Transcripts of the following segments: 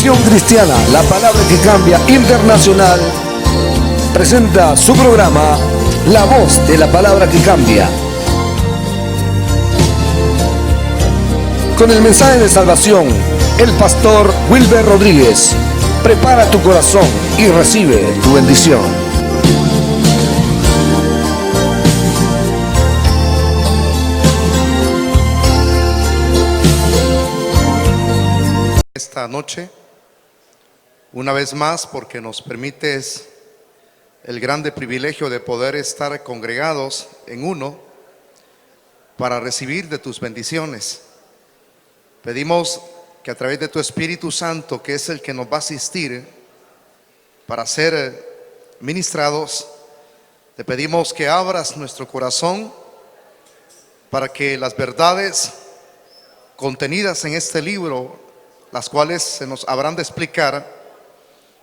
Misión Cristiana, la palabra que cambia internacional, presenta su programa La Voz de la Palabra que Cambia. Con el mensaje de salvación, el pastor Wilber Rodríguez. Prepara tu corazón y recibe tu bendición. Esta noche, una vez más, porque nos permites el grande privilegio de poder estar congregados en uno para recibir de tus bendiciones. Pedimos que a través de tu Espíritu Santo, que es el que nos va a asistir para ser ministrados, te pedimos que abras nuestro corazón para que las verdades contenidas en este libro, las cuales se nos habrán de explicar,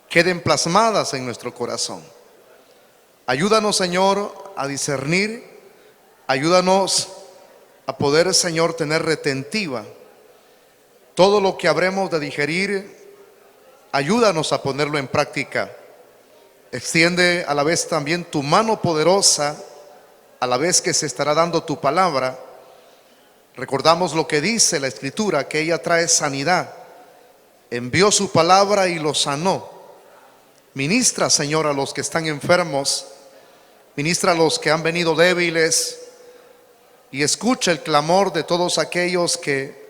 queden plasmadas en nuestro corazón. Ayúdanos, Señor, a discernir. Ayúdanos a poder, Señor, tener retentiva todo lo que habremos de digerir. Ayúdanos a ponerlo en práctica. Extiende a la vez también tu mano poderosa, a la vez que se estará dando tu palabra. Recordamos lo que dice la Escritura, que ella trae sanidad. Envió su palabra y los sanó. Ministra, Señor, a los que están enfermos. Ministra a los que han venido débiles. Y escucha el clamor de todos aquellos que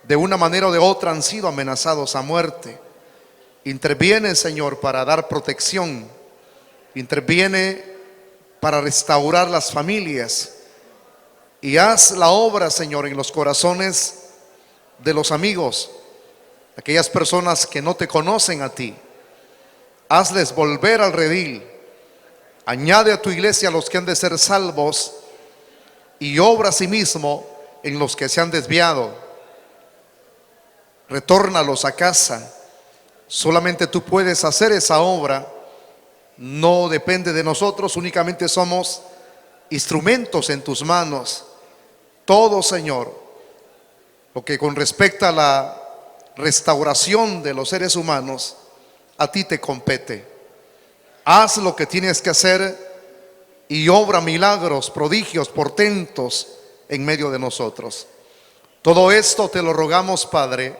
de una manera o de otra han sido amenazados a muerte. Interviene, Señor, para dar protección. Interviene para restaurar las familias. Y haz la obra, Señor, en los corazones de los amigos, aquellas personas que no te conocen a ti. Hazles volver al redil. Añade a tu iglesia a los que han de ser salvos y obra asimismo en los que se han desviado. Retórnalos a casa. Solamente tú puedes hacer esa obra. No depende de nosotros, únicamente somos instrumentos en tus manos. Todo, Señor, lo que con respecto a la restauración de los seres humanos, a ti te compete. Haz lo que tienes que hacer y obra milagros, prodigios, portentos en medio de nosotros. Todo esto te lo rogamos, Padre,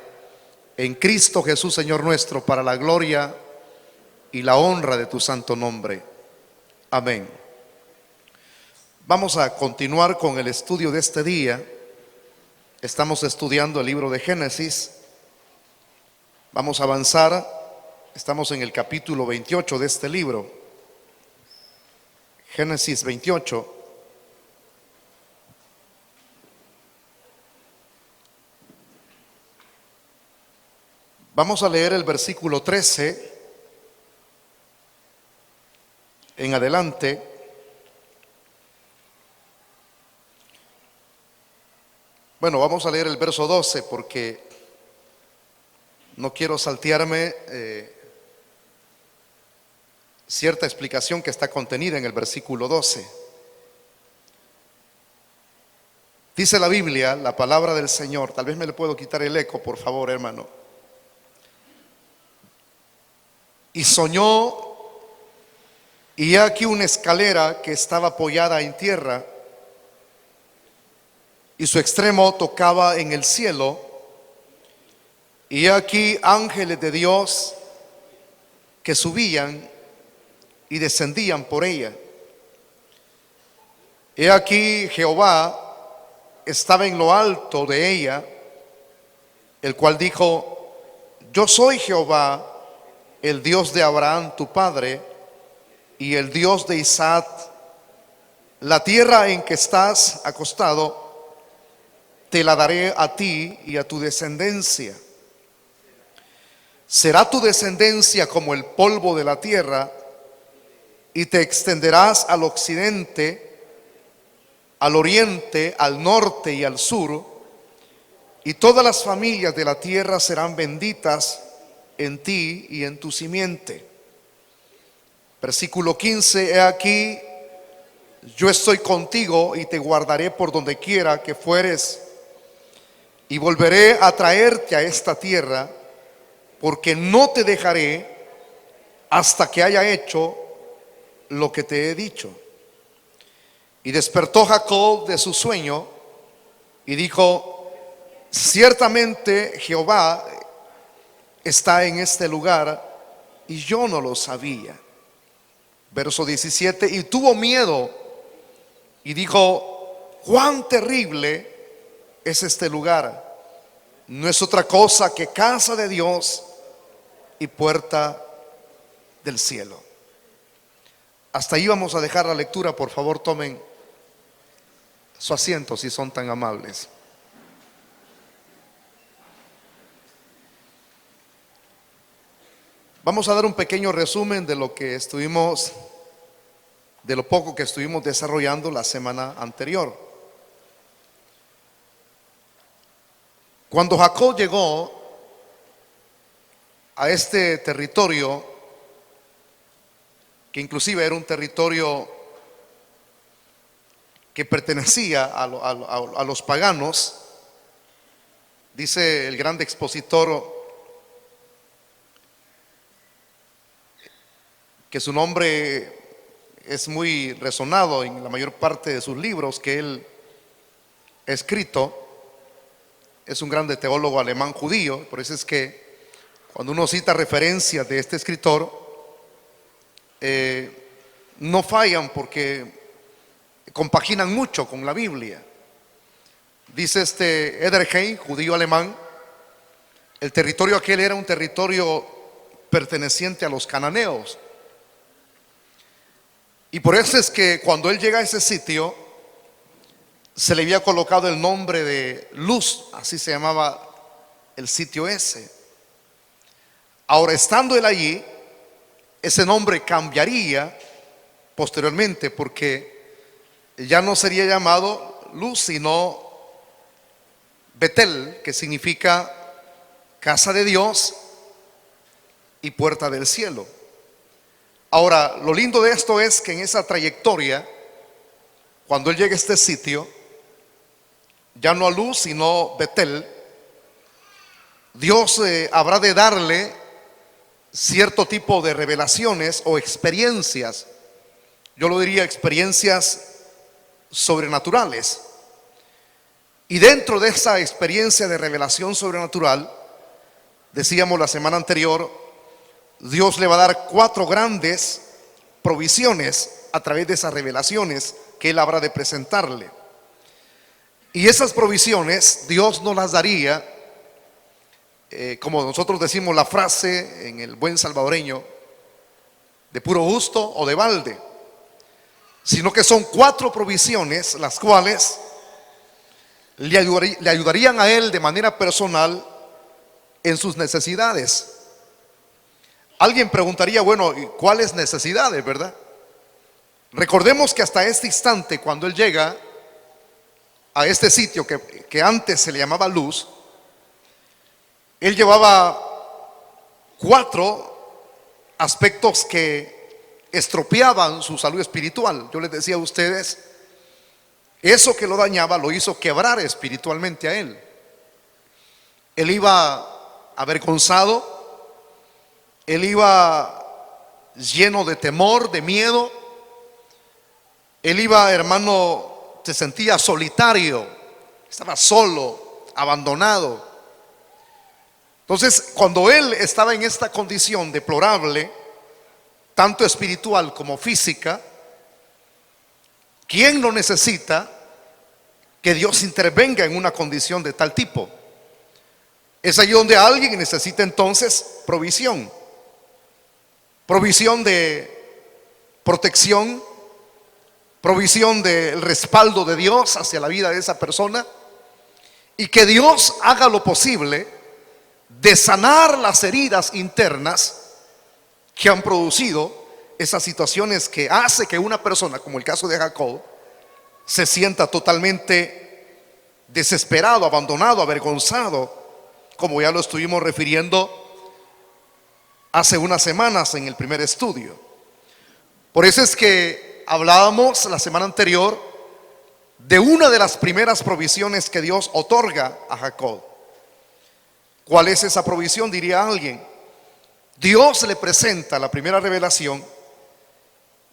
en Cristo Jesús, Señor nuestro, para la gloria y la honra de tu santo nombre. Amén. Vamos a continuar con el estudio de este día. Estamos estudiando el libro de Génesis. Vamos a avanzar. Estamos en el capítulo 28 de este libro. Génesis 28. Vamos a leer el versículo 13 en adelante. Bueno, vamos a leer el verso 12 porque no quiero saltearme cierta explicación que está contenida en el versículo 12. Dice la Biblia, la palabra del Señor. Tal vez me le puedo quitar el eco, por favor, hermano. Y soñó, y he aquí una escalera que estaba apoyada en tierra, y su extremo tocaba en el cielo, y he aquí ángeles de Dios que subían y descendían por ella. He aquí Jehová estaba en lo alto de ella, el cual dijo: yo soy Jehová, el Dios de Abraham tu padre y el Dios de Isaac. La tierra en que estás acostado te la daré a ti y a tu descendencia. Será tu descendencia como el polvo de la tierra, y te extenderás al occidente, al oriente, al norte y al sur, y todas las familias de la tierra serán benditas en ti y en tu simiente. Versículo 15, he aquí, yo estoy contigo y te guardaré por donde quiera que fueres, y volveré a traerte a esta tierra, porque no te dejaré hasta que haya hecho lo que te he dicho. Y despertó Jacob de su sueño y dijo: ciertamente Jehová está en este lugar y yo no lo sabía. Verso 17: y tuvo miedo y dijo: cuán terrible es este lugar. No es otra cosa que casa de Dios y puerta del cielo. Hasta ahí vamos a dejar la lectura. Por favor, tomen su asiento si son tan amables. Vamos a dar un pequeño resumen de lo poco que estuvimos desarrollando la semana anterior. Cuando Jacob llegó a este territorio, que inclusive era un territorio que pertenecía a los paganos, dice el gran expositor que su nombre es muy resonado en la mayor parte de sus libros que él ha escrito. Es un grande teólogo alemán judío. Por eso es que cuando uno cita referencias de este escritor, no fallan, porque compaginan mucho con la Biblia. Dice este Ederheim, judío alemán: el territorio aquel era un territorio perteneciente a los cananeos. Y por eso es que cuando él llega a ese sitio, se le había colocado el nombre de Luz, así se llamaba el sitio ese. Ahora, estando él allí, ese nombre cambiaría posteriormente, porque ya no sería llamado Luz, sino Betel, que significa casa de Dios y puerta del cielo. Ahora, lo lindo de esto es que en esa trayectoria, cuando él llega a este sitio, ya no a Luz, sino Betel, Dios habrá de darle cierto tipo de revelaciones o experiencias. Yo lo diría experiencias sobrenaturales. Y dentro de esa experiencia de revelación sobrenatural, decíamos la semana anterior, Dios le va a dar 4 grandes provisiones a través de esas revelaciones que él habrá de presentarle. Y esas provisiones Dios nos las daría, como nosotros decimos la frase en el buen salvadoreño, de puro gusto o de balde, sino que son 4 provisiones las cuales le ayudarían a él de manera personal en sus necesidades. Alguien preguntaría: bueno, ¿y cuáles necesidades, verdad? Recordemos que hasta este instante, cuando él llega a este sitio que antes se le llamaba Luz, él llevaba 4 aspectos que estropeaban su salud espiritual. Yo les decía a ustedes, eso que lo dañaba lo hizo quebrar espiritualmente a él. Él iba avergonzado, él iba lleno de temor, de miedo. Él iba, hermano, se sentía solitario, estaba solo, abandonado. Entonces, cuando él estaba en esta condición deplorable, tanto espiritual como física, ¿quién no necesita que Dios intervenga en una condición de tal tipo? Es ahí donde alguien necesita entonces provisión de protección, provisión del respaldo de Dios hacia la vida de esa persona, y que Dios haga lo posible de sanar las heridas internas que han producido esas situaciones que hace que una persona, como el caso de Jacob, se sienta totalmente desesperado, abandonado, avergonzado, como ya lo estuvimos refiriendo hace unas semanas en el primer estudio. Por eso es que hablábamos la semana anterior de una de las primeras provisiones que Dios otorga a Jacob. ¿Cuál es esa provisión?, diría alguien. Dios le presenta la primera revelación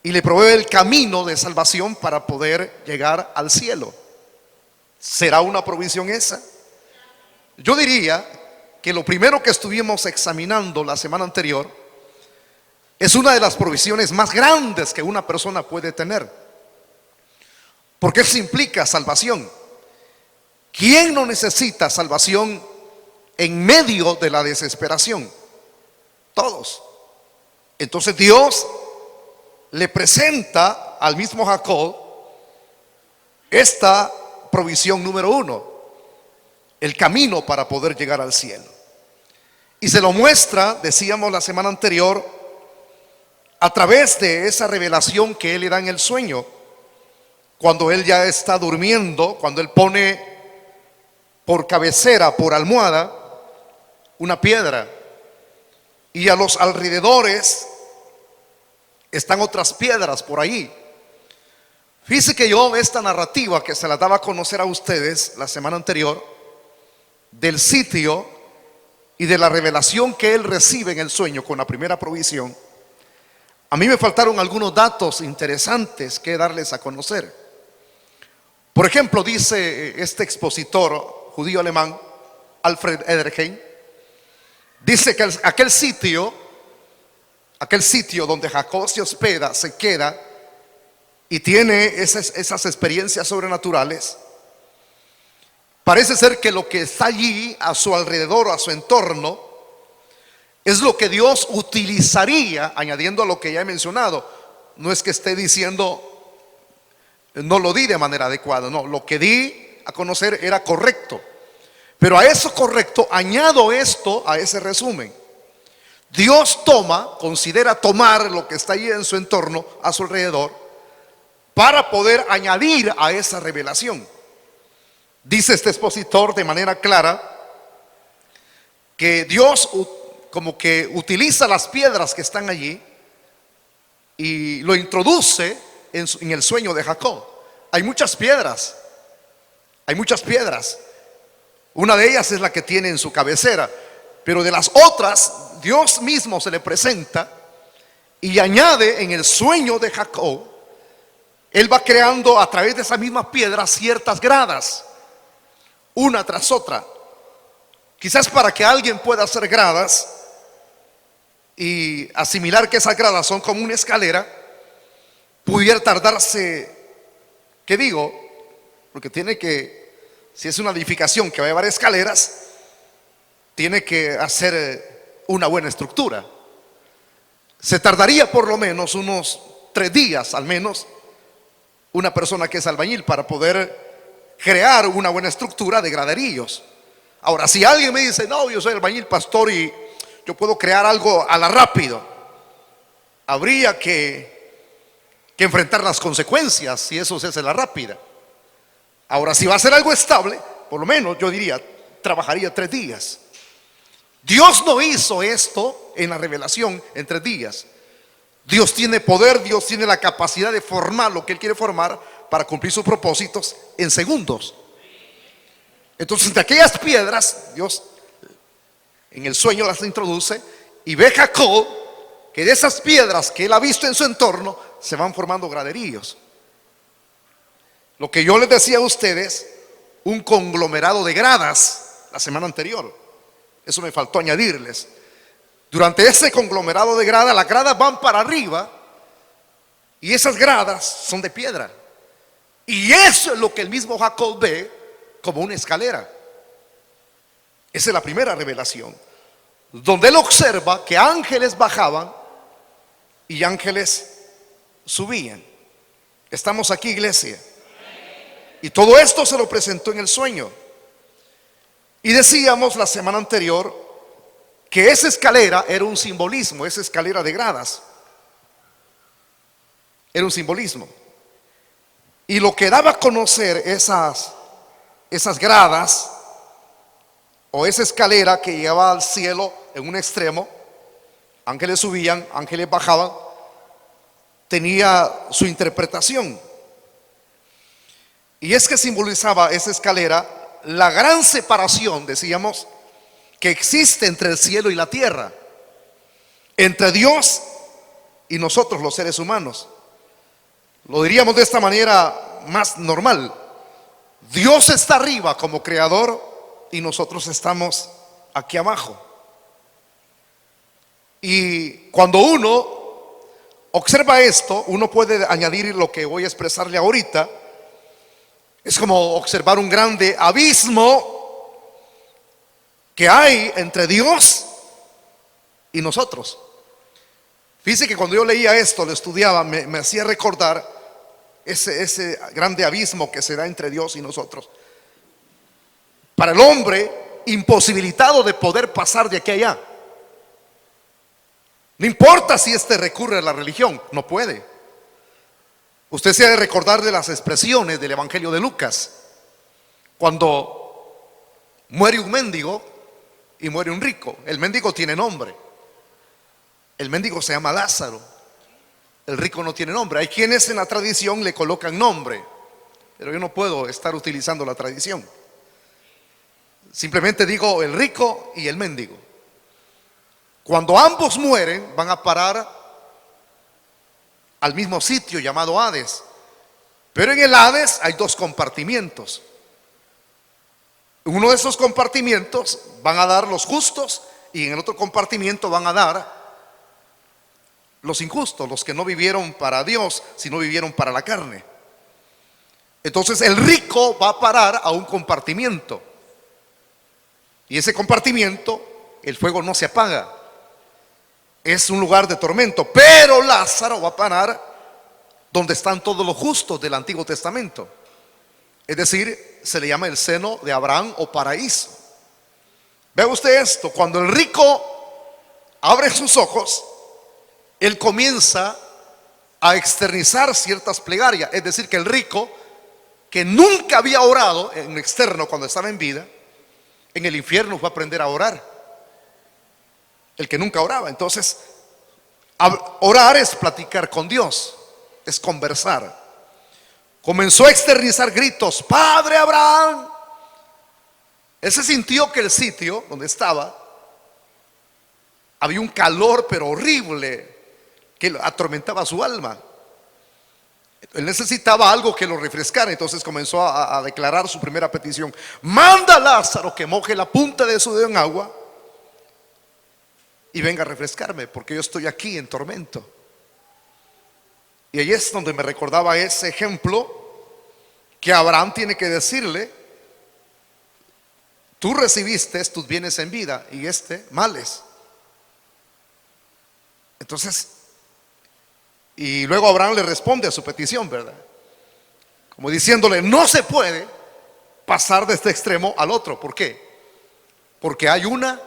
y le provee el camino de salvación para poder llegar al cielo. ¿Será una provisión esa? Yo diría que lo primero que estuvimos examinando la semana anterior es una de las provisiones más grandes que una persona puede tener, porque eso implica salvación. ¿Quién no necesita salvación en medio de la desesperación? Todos. Entonces Dios le presenta al mismo Jacob esta provisión número uno, el camino para poder llegar al cielo. Y se lo muestra, decíamos la semana anterior, a través de esa revelación que él le da en el sueño, cuando él ya está durmiendo, cuando él pone por cabecera, por almohada, una piedra, y a los alrededores están otras piedras por ahí. Fíjense que yo esta narrativa que se la daba a conocer a ustedes la semana anterior, del sitio y de la revelación que él recibe en el sueño con la primera provisión, a mí me faltaron algunos datos interesantes que darles a conocer. Por ejemplo, dice este expositor judío alemán, Alfred Edersheim, dice que aquel sitio donde Jacob se hospeda, se queda y tiene esas experiencias sobrenaturales, parece ser que lo que está allí a su alrededor, a su entorno, es lo que Dios utilizaría, añadiendo a lo que ya he mencionado. No es que esté diciendo, no lo di de manera adecuada, no, lo que di a conocer era correcto. Pero a eso correcto añado esto a ese resumen. Dios considera tomar lo que está allí en su entorno, a su alrededor, para poder añadir a esa revelación. Dice este expositor de manera clara que Dios como que utiliza las piedras que están allí y lo introduce en el sueño de Jacob. Hay muchas piedras. Una de ellas es la que tiene en su cabecera, pero de las otras Dios mismo se le presenta y añade en el sueño de Jacob. Él va creando a través de esas mismas piedras ciertas gradas, una tras otra. Quizás para que alguien pueda hacer gradas y asimilar que esas gradas son como una escalera, pudiera tardarse, ¿qué digo? Porque si es una edificación que va a llevar escaleras, tiene que hacer una buena estructura. Se tardaría por lo menos unos 3 días, al menos, una persona que es albañil para poder crear una buena estructura de graderillos. Ahora, si alguien me dice, no, yo soy albañil, pastor, y yo puedo crear algo a la rápido, habría que enfrentar las consecuencias si eso se hace a la rápida. Ahora, si va a ser algo estable, por lo menos yo diría, trabajaría 3 días. Dios no hizo esto en la revelación en 3 días. Dios tiene poder, Dios tiene la capacidad de formar lo que Él quiere formar para cumplir sus propósitos en segundos. Entonces, de aquellas piedras, Dios en el sueño las introduce y ve Jacob que de esas piedras que él ha visto en su entorno se van formando graderíos. Lo que yo les decía a ustedes, un conglomerado de gradas la semana anterior. Eso me faltó añadirles. Durante ese conglomerado de gradas, las gradas van para arriba y esas gradas son de piedra. Y eso es lo que el mismo Jacob ve como una escalera. Esa es la primera revelación, donde él observa que ángeles bajaban y ángeles subían. Estamos aquí, iglesia. Y todo esto se lo presentó en el sueño. Y decíamos la semana anterior que esa escalera era un simbolismo, esa escalera de gradas era un simbolismo. Y lo que daba a conocer esas gradas o esa escalera que llevaba al cielo en un extremo, ángeles subían, ángeles bajaban, tenía su interpretación. Y es que simbolizaba esa escalera la gran separación, decíamos, que existe entre el cielo y la tierra. entre Dios y nosotros los seres humanos. Lo diríamos de esta manera más normal. Dios está arriba como creador y nosotros estamos aquí abajo. Y cuando uno observa esto, uno puede añadir lo que voy a expresarle ahorita. Es como observar un grande abismo que hay entre Dios y nosotros. Fíjese que cuando yo leía esto, lo estudiaba, me hacía recordar ese grande abismo que se da entre Dios y nosotros. Para el hombre, imposibilitado de poder pasar de aquí a allá. No importa si recurre a la religión, no puede. Usted se ha de recordar de las expresiones del Evangelio de Lucas, cuando muere un mendigo y muere un rico. El mendigo tiene nombre. El mendigo se llama Lázaro. El rico no tiene nombre. Hay quienes en la tradición le colocan nombre, pero yo no puedo estar utilizando la tradición. Simplemente digo el rico y el mendigo. Cuando ambos mueren, van a parar al mismo sitio llamado Hades. Pero en el Hades hay dos compartimientos. En uno de esos compartimientos van a dar los justos y en el otro compartimiento van a dar los injustos, los que no vivieron para Dios, sino vivieron para la carne. Entonces el rico va a parar a un compartimiento. Y ese compartimiento, el fuego no se apaga. Es un lugar de tormento. Pero Lázaro va a parar donde están todos los justos del Antiguo Testamento. Es decir, se le llama el seno de Abraham o paraíso. Vea usted esto, cuando el rico abre sus ojos, él comienza a externizar ciertas plegarias. Es decir, que el rico, que nunca había orado en externo cuando estaba en vida, en el infierno va a aprender a orar. El que nunca oraba. Entonces, orar es platicar con Dios, es conversar. Comenzó a externizar gritos: Padre Abraham. Él se sintió que el sitio donde estaba había un calor pero horrible que atormentaba su alma. Él necesitaba algo que lo refrescara. Entonces comenzó a declarar su primera petición: manda a Lázaro que moje la punta de su dedo en agua y venga a refrescarme, porque yo estoy aquí en tormento. Y ahí es donde me recordaba ese ejemplo que Abraham tiene que decirle: tú recibiste tus bienes en vida y males. Entonces, y luego Abraham le responde a su petición, ¿verdad? Como diciéndole: no se puede pasar de este extremo al otro. ¿Por qué? Porque hay una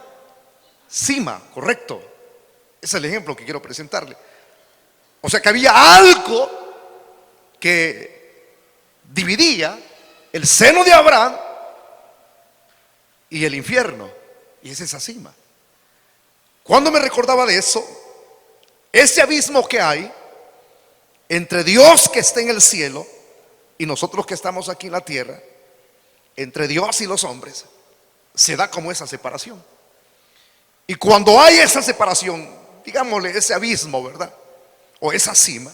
cima, correcto. Ese es el ejemplo que quiero presentarle. O sea que había algo que dividía el seno de Abraham y el infierno, y es esa cima. Cuando me recordaba de eso, ese abismo que hay entre Dios que está en el cielo y nosotros que estamos aquí en la tierra, entre Dios y los hombres, se da como esa separación. Y cuando hay esa separación, digámosle ese abismo, ¿verdad? O esa cima,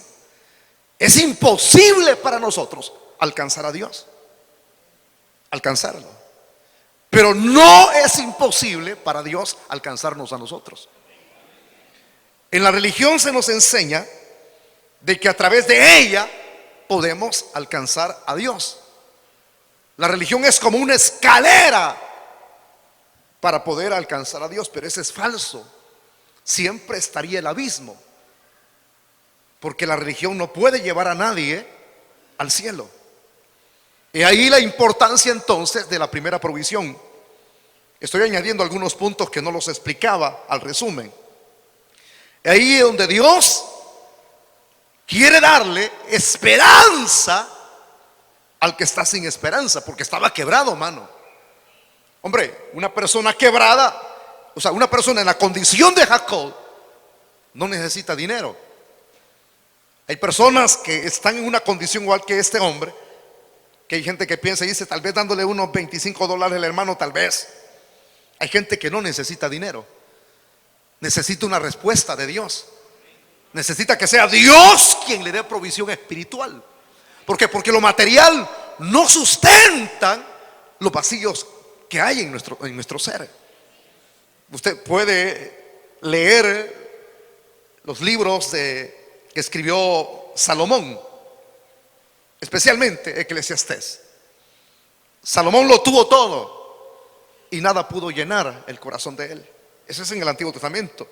es imposible para nosotros alcanzar a Dios, alcanzarlo. Pero no es imposible para Dios alcanzarnos a nosotros. En la religión se nos enseña de que a través de ella podemos alcanzar a Dios. La religión es como una escalera para poder alcanzar a Dios, pero eso es falso. Siempre estaría el abismo, porque la religión no puede llevar a nadie al cielo. Y ahí la importancia entonces de la primera provisión. Estoy añadiendo algunos puntos que no los explicaba al resumen. Ahí es donde Dios quiere darle esperanza al que está sin esperanza, porque estaba quebrado, mano. Hombre, una persona quebrada, o sea, una persona en la condición de Jacob no necesita dinero. Hay personas que están en una condición igual que este hombre, que hay gente que piensa y dice: tal vez dándole unos $25 al hermano, tal vez. Hay gente que no necesita dinero. necesita una respuesta de Dios. Necesita que sea Dios quien le dé provisión espiritual. ¿Por qué? Porque lo material no sustenta los vacíos que hay en nuestro ser. Usted puede leer los libros que escribió Salomón, especialmente Eclesiastés. Salomón lo tuvo todo y nada pudo llenar el corazón de él. Eso es en el Antiguo Testamento.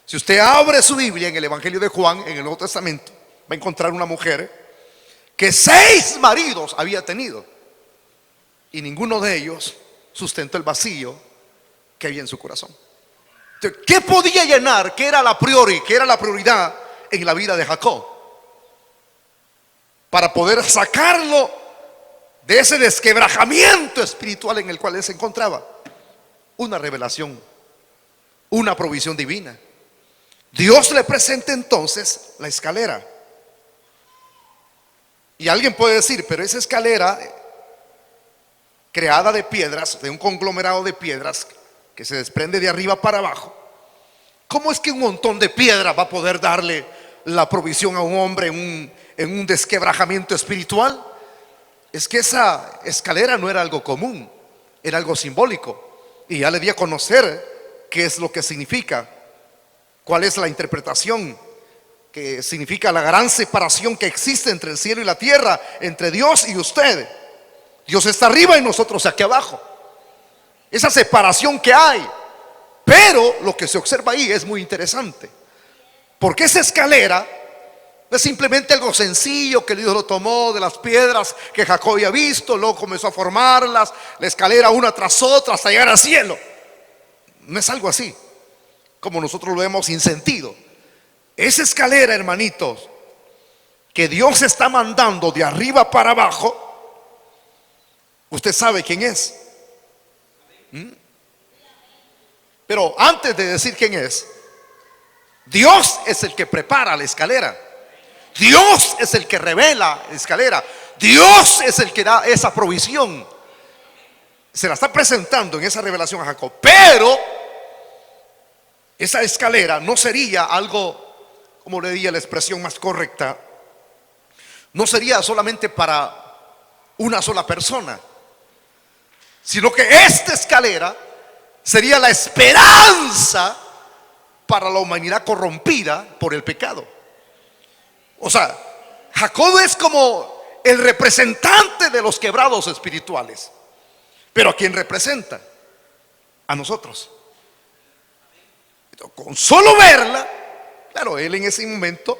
Si usted abre su Biblia en el Evangelio de Juan, en el Nuevo Testamento, va a encontrar una mujer que 6 maridos había tenido y ninguno de ellos sustentó el vacío que había en su corazón. Entonces, ¿qué podía llenar? ¿Qué era la prioridad en la vida de Jacob? Para poder sacarlo de ese desquebrajamiento espiritual en el cual él se encontraba. Una revelación, una provisión divina. Dios le presenta entonces la escalera. Y alguien puede decir, pero esa escalera creada de piedras, de un conglomerado de piedras que se desprende de arriba para abajo, ¿cómo es que un montón de piedras va a poder darle la provisión a un hombre en un desquebrajamiento espiritual? Es que esa escalera no era algo común, era algo simbólico. Y ya le di a conocer qué es lo que significa, cuál es la interpretación, que significa la gran separación que existe entre el cielo y la tierra, entre Dios y usted. Dios está arriba y nosotros aquí abajo. Esa separación que hay. Pero lo que se observa ahí es muy interesante, porque esa escalera no es simplemente algo sencillo que Dios lo tomó de las piedras que Jacob había visto, luego comenzó a formarlas, la escalera una tras otra hasta llegar al cielo. No es algo así como nosotros lo vemos sin sentido. Esa escalera, hermanitos, que Dios está mandando de arriba para abajo, usted sabe quién es. Pero antes de decir quién es, Dios es el que prepara la escalera. Dios es el que revela la escalera. Dios es el que da esa provisión. Se la está presentando en esa revelación a Jacob. Pero esa escalera no sería algo, como le diría la expresión más correcta, no sería solamente para una sola persona, sino que esta escalera sería la esperanza para la humanidad corrompida por el pecado. O sea, Jacob es como el representante de los quebrados espirituales. Pero ¿a quién representa? A nosotros. Con solo verla, claro, él en ese momento,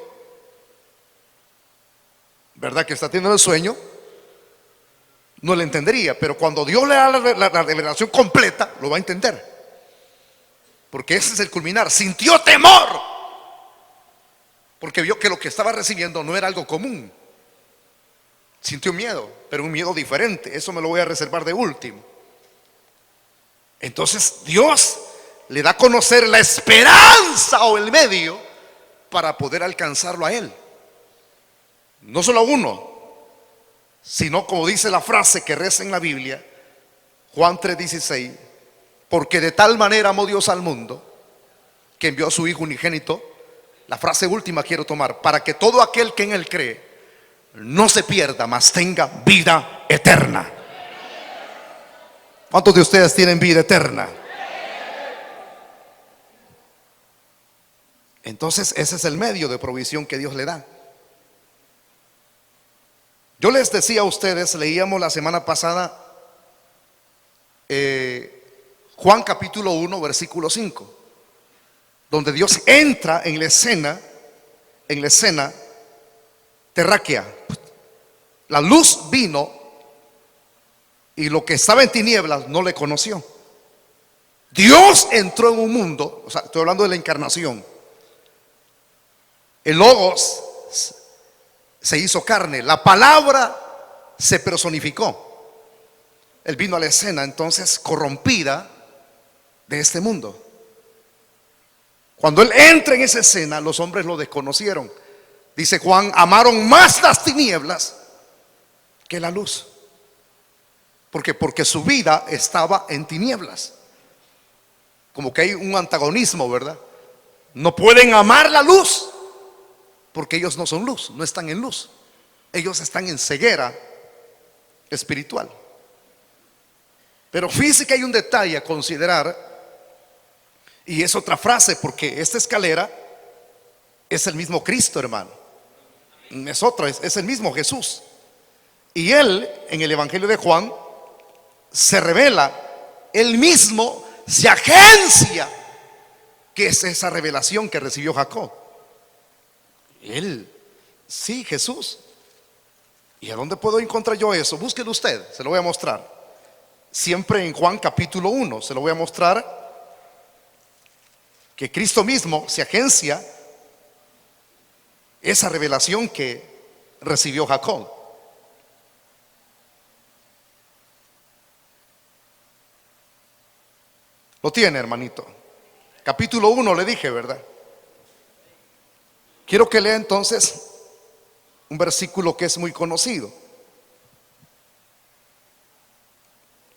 ¿verdad? Que está teniendo el sueño, no le entendería. Pero cuando Dios le da la revelación completa, lo va a entender. Porque ese es el culminar. Sintió temor, porque vio que lo que estaba recibiendo no era algo común. Sintió miedo, pero un miedo diferente. Eso me lo voy a reservar de último. Entonces Dios le da a conocer la esperanza o el medio para poder alcanzarlo a él. No solo a uno, sino como dice la frase que reza en la Biblia, Juan 3:16, porque de tal manera amó Dios al mundo que envió a su Hijo unigénito. La frase última quiero tomar: para que todo aquel que en él cree no se pierda, mas tenga vida eterna. ¿Cuántos de ustedes tienen vida eterna? Entonces ese es el medio de provisión que Dios le da. Yo les decía a ustedes, leíamos la semana pasada Juan capítulo 1 versículo 5, donde Dios entra en la escena terráquea. La luz vino y lo que estaba en tinieblas no le conoció. Dios entró en un mundo, o sea, estoy hablando de la encarnación. El Logos se hizo carne, la palabra se personificó. Él vino a la escena entonces corrompida de este mundo. Cuando Él entra en esa escena, los hombres lo desconocieron. Dice Juan, amaron más las tinieblas que la luz. ¿Por qué? Porque su vida estaba en tinieblas. Como que hay un antagonismo, ¿verdad? No pueden amar la luz porque ellos no son luz, no están en luz. Ellos están en ceguera espiritual. Pero fíjese que hay un detalle a considerar, y es otra frase, porque esta escalera es el mismo Cristo, hermano. Es otro, es el mismo Jesús. Y Él, en el Evangelio de Juan, se revela, Él mismo se agencia, que es esa revelación que recibió Jacob. Él, sí, Jesús. ¿Y a dónde puedo encontrar yo eso? Búsquelo usted, se lo voy a mostrar. Siempre en Juan capítulo 1, se lo voy a mostrar, que Cristo mismo se agencia esa revelación que recibió Jacob. Lo tiene, hermanito. Capítulo 1 le dije, ¿verdad? Quiero que lea entonces un versículo que es muy conocido.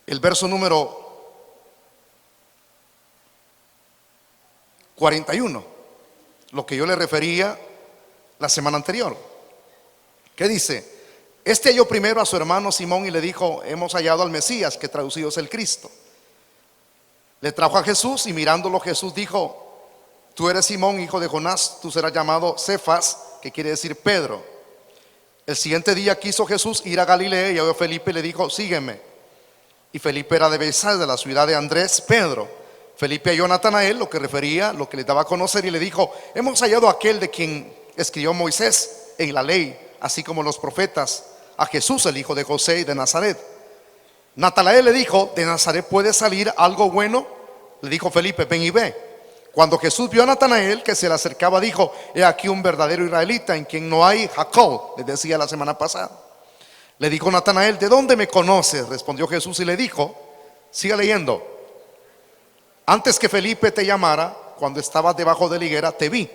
El verso número 41, lo que yo le refería la semana anterior. ¿Qué dice? Este halló primero a su hermano Simón y le dijo: hemos hallado al Mesías, que traducido es el Cristo. Le trajo a Jesús y mirándolo Jesús dijo: tú eres Simón, hijo de Jonás, tú serás llamado Cefas, que quiere decir Pedro. El siguiente día quiso Jesús ir a Galilea y halló a Felipe y le dijo: sígueme. Y Felipe era de Bethsaida, de la ciudad de Andrés, Pedro. Felipe halló a Natanael, lo que refería, lo que le daba a conocer, y le dijo: hemos hallado a aquel de quien escribió Moisés en la ley, así como los profetas, a Jesús, el hijo de José y de Nazaret. Natanael le dijo: ¿de Nazaret puede salir algo bueno? Le dijo Felipe: ven y ve. Cuando Jesús vio a Natanael que se le acercaba, dijo: he aquí un verdadero israelita, en quien no hay Jacob, les decía la semana pasada. Le dijo Natanael: ¿de dónde me conoces? Respondió Jesús y le dijo, siga leyendo: antes que Felipe te llamara, cuando estabas debajo de la higuera, te vi.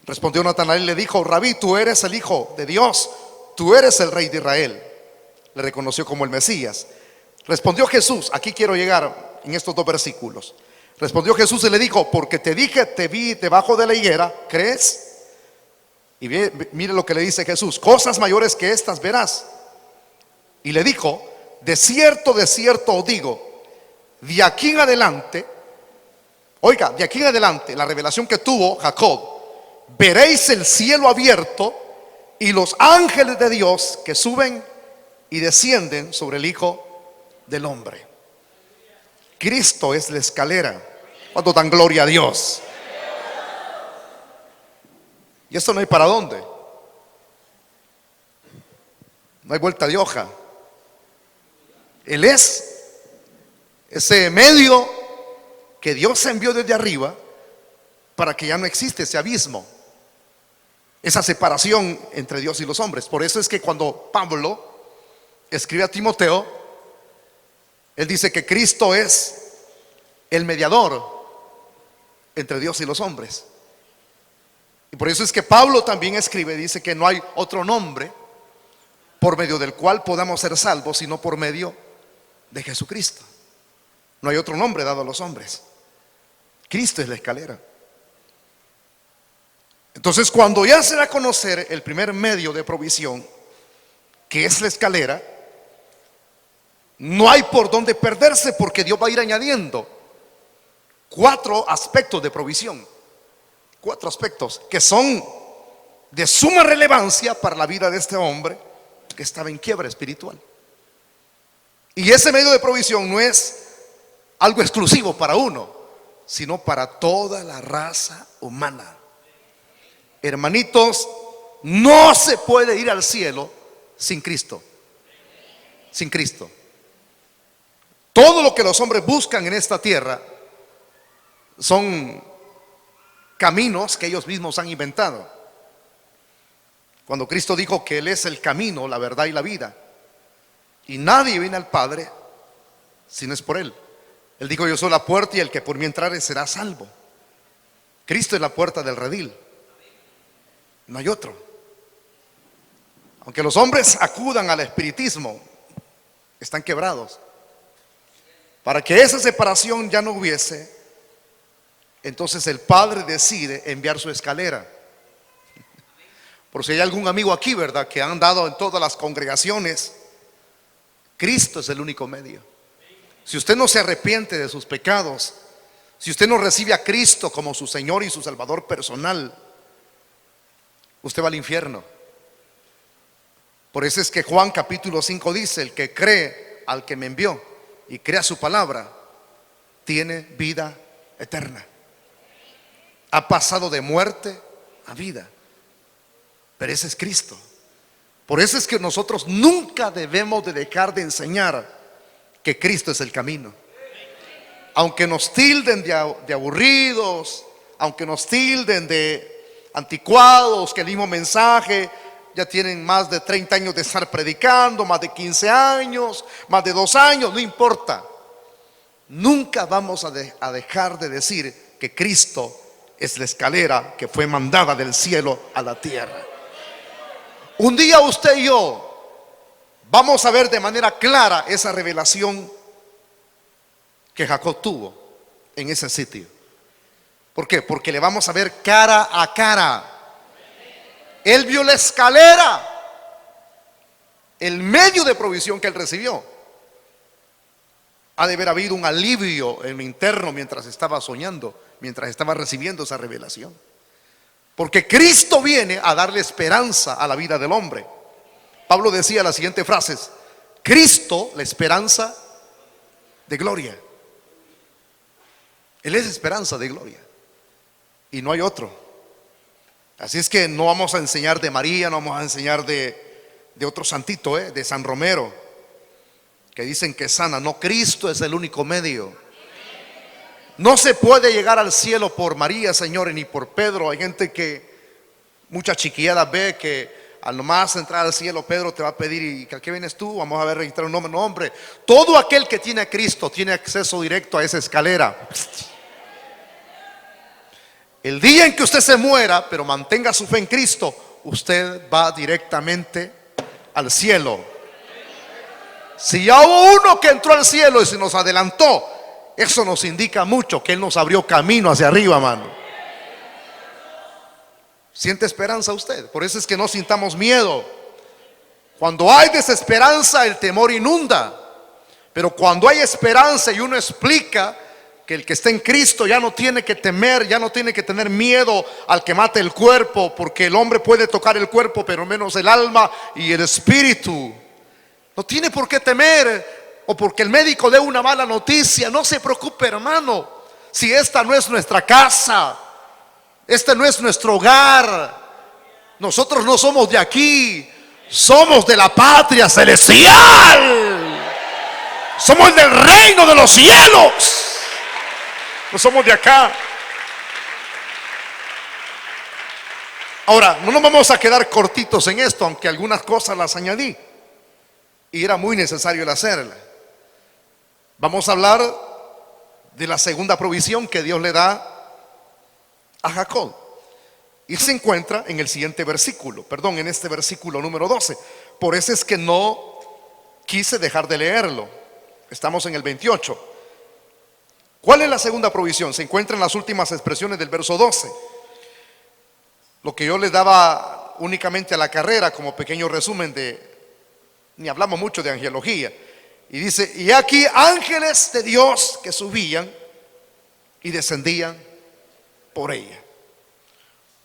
Respondió Natanael y le dijo: Rabí, tú eres el Hijo de Dios, tú eres el Rey de Israel. Le reconoció como el Mesías. Respondió Jesús, aquí quiero llegar en estos dos versículos. Respondió Jesús y le dijo: porque te dije, te vi debajo de la higuera, ¿crees? Y mire lo que le dice Jesús: cosas mayores que estas verás. Y le dijo: de cierto os digo, de aquí en adelante, oiga, de aquí en adelante, la revelación que tuvo Jacob, veréis el cielo abierto y los ángeles de Dios que suben y descienden sobre el Hijo del Hombre. Cristo es la escalera. ¿Cuánto dan gloria a Dios? Y esto no hay para dónde. No hay vuelta de hoja. Él es ese medio que Dios envió desde arriba para que ya no existe ese abismo, esa separación entre Dios y los hombres. Por eso es que cuando Pablo escribe a Timoteo, él dice que Cristo es el mediador entre Dios y los hombres. Y por eso es que Pablo también escribe, dice que no hay otro nombre por medio del cual podamos ser salvos, sino por medio de Jesucristo. No hay otro nombre dado a los hombres. Cristo es la escalera. Entonces, cuando ya se da a conocer el primer medio de provisión, que es la escalera, no hay por dónde perderse, porque Dios va a ir añadiendo 4 aspectos de provisión. 4 aspectos que son de suma relevancia para la vida de este hombre que estaba en quiebra espiritual. Y ese medio de provisión no es algo exclusivo para uno, sino para toda la raza humana. Hermanitos, no se puede ir al cielo sin Cristo. Sin Cristo. Todo lo que los hombres buscan en esta tierra son caminos que ellos mismos han inventado. Cuando Cristo dijo que Él es el camino, la verdad y la vida, y nadie viene al Padre si no es por Él. Él dijo: yo soy la puerta y el que por mí entrare será salvo. Cristo es la puerta del redil. No hay otro. Aunque los hombres acudan al espiritismo, están quebrados. Para que esa separación ya no hubiese, Entonces el Padre decide enviar su escalera. Por si hay algún amigo aquí, ¿verdad?, que han dado en todas las congregaciones, Cristo es el único medio. Si usted no se arrepiente de sus pecados, si usted no recibe a Cristo como su Señor y su Salvador personal, usted va al infierno. Por eso es que Juan capítulo 5 dice: el que cree al que me envió y crea su palabra, tiene vida eterna. Ha pasado de muerte a vida. Pero ese es Cristo. Por eso es que nosotros nunca debemos de dejar de enseñar que Cristo es el camino. Aunque nos tilden de aburridos, aunque nos tilden de anticuados, que el mismo mensaje ya tienen más de 30 años de estar predicando, más de 15 años, más de 2 años, no importa. Nunca vamos a dejar de decir que Cristo es la escalera que fue mandada del cielo a la tierra. Un día usted y yo vamos a ver de manera clara esa revelación que Jacob tuvo en ese sitio. ¿Por qué? Porque le vamos a ver cara a cara. Él vio la escalera, el medio de provisión que él recibió. Ha de haber habido un alivio en lo interno mientras estaba soñando, mientras estaba recibiendo esa revelación. Porque Cristo viene a darle esperanza a la vida del hombre. Pablo decía las siguientes frases: Cristo, la esperanza de gloria. Él es esperanza de gloria y no hay otro. Así es que no vamos a enseñar de María, no vamos a enseñar de otro santito, de San Romero, que dicen que sana. No, Cristo es el único medio. No se puede llegar al cielo por María, señores, ni por Pedro. Hay gente que, muchas chiquilladas, ve que al nomás entrar al cielo, Pedro te va a pedir: ¿y a qué vienes tú? Vamos a ver, registrar un nombre. No, hombre, todo aquel que tiene a Cristo tiene acceso directo a esa escalera. El día en que usted se muera, pero mantenga su fe en Cristo, usted va directamente al cielo. Si ya hubo uno que entró al cielo y se nos adelantó, eso nos indica mucho que Él nos abrió camino hacia arriba, mano. ¿Siente esperanza usted? Por eso es que no sintamos miedo. Cuando hay desesperanza, el temor inunda. Pero cuando hay esperanza y uno explica que el que está en Cristo ya no tiene que temer, ya no tiene que tener miedo al que mate el cuerpo, porque el hombre puede tocar el cuerpo, pero menos el alma y el espíritu. No tiene por qué temer. O porque el médico dé una mala noticia, no se preocupe, hermano. Si esta no es nuestra casa, este no es nuestro hogar, nosotros no somos de aquí, somos de la patria celestial, somos del reino de los cielos, no somos de acá. Ahora, no nos vamos a quedar cortitos en esto, aunque algunas cosas las añadí y era muy necesario el hacerla. Vamos a hablar de la segunda provisión que Dios le da a Jacob. Y se encuentra en el siguiente versículo, en este versículo número 12. Por eso es que no quise dejar de leerlo. Estamos en el 28. ¿Cuál es la segunda provisión? Se encuentra en las últimas expresiones del verso 12. Lo que yo les daba únicamente a la carrera como pequeño resumen ni hablamos mucho de angelología. Y dice: y aquí ángeles de Dios que subían y descendían por ella.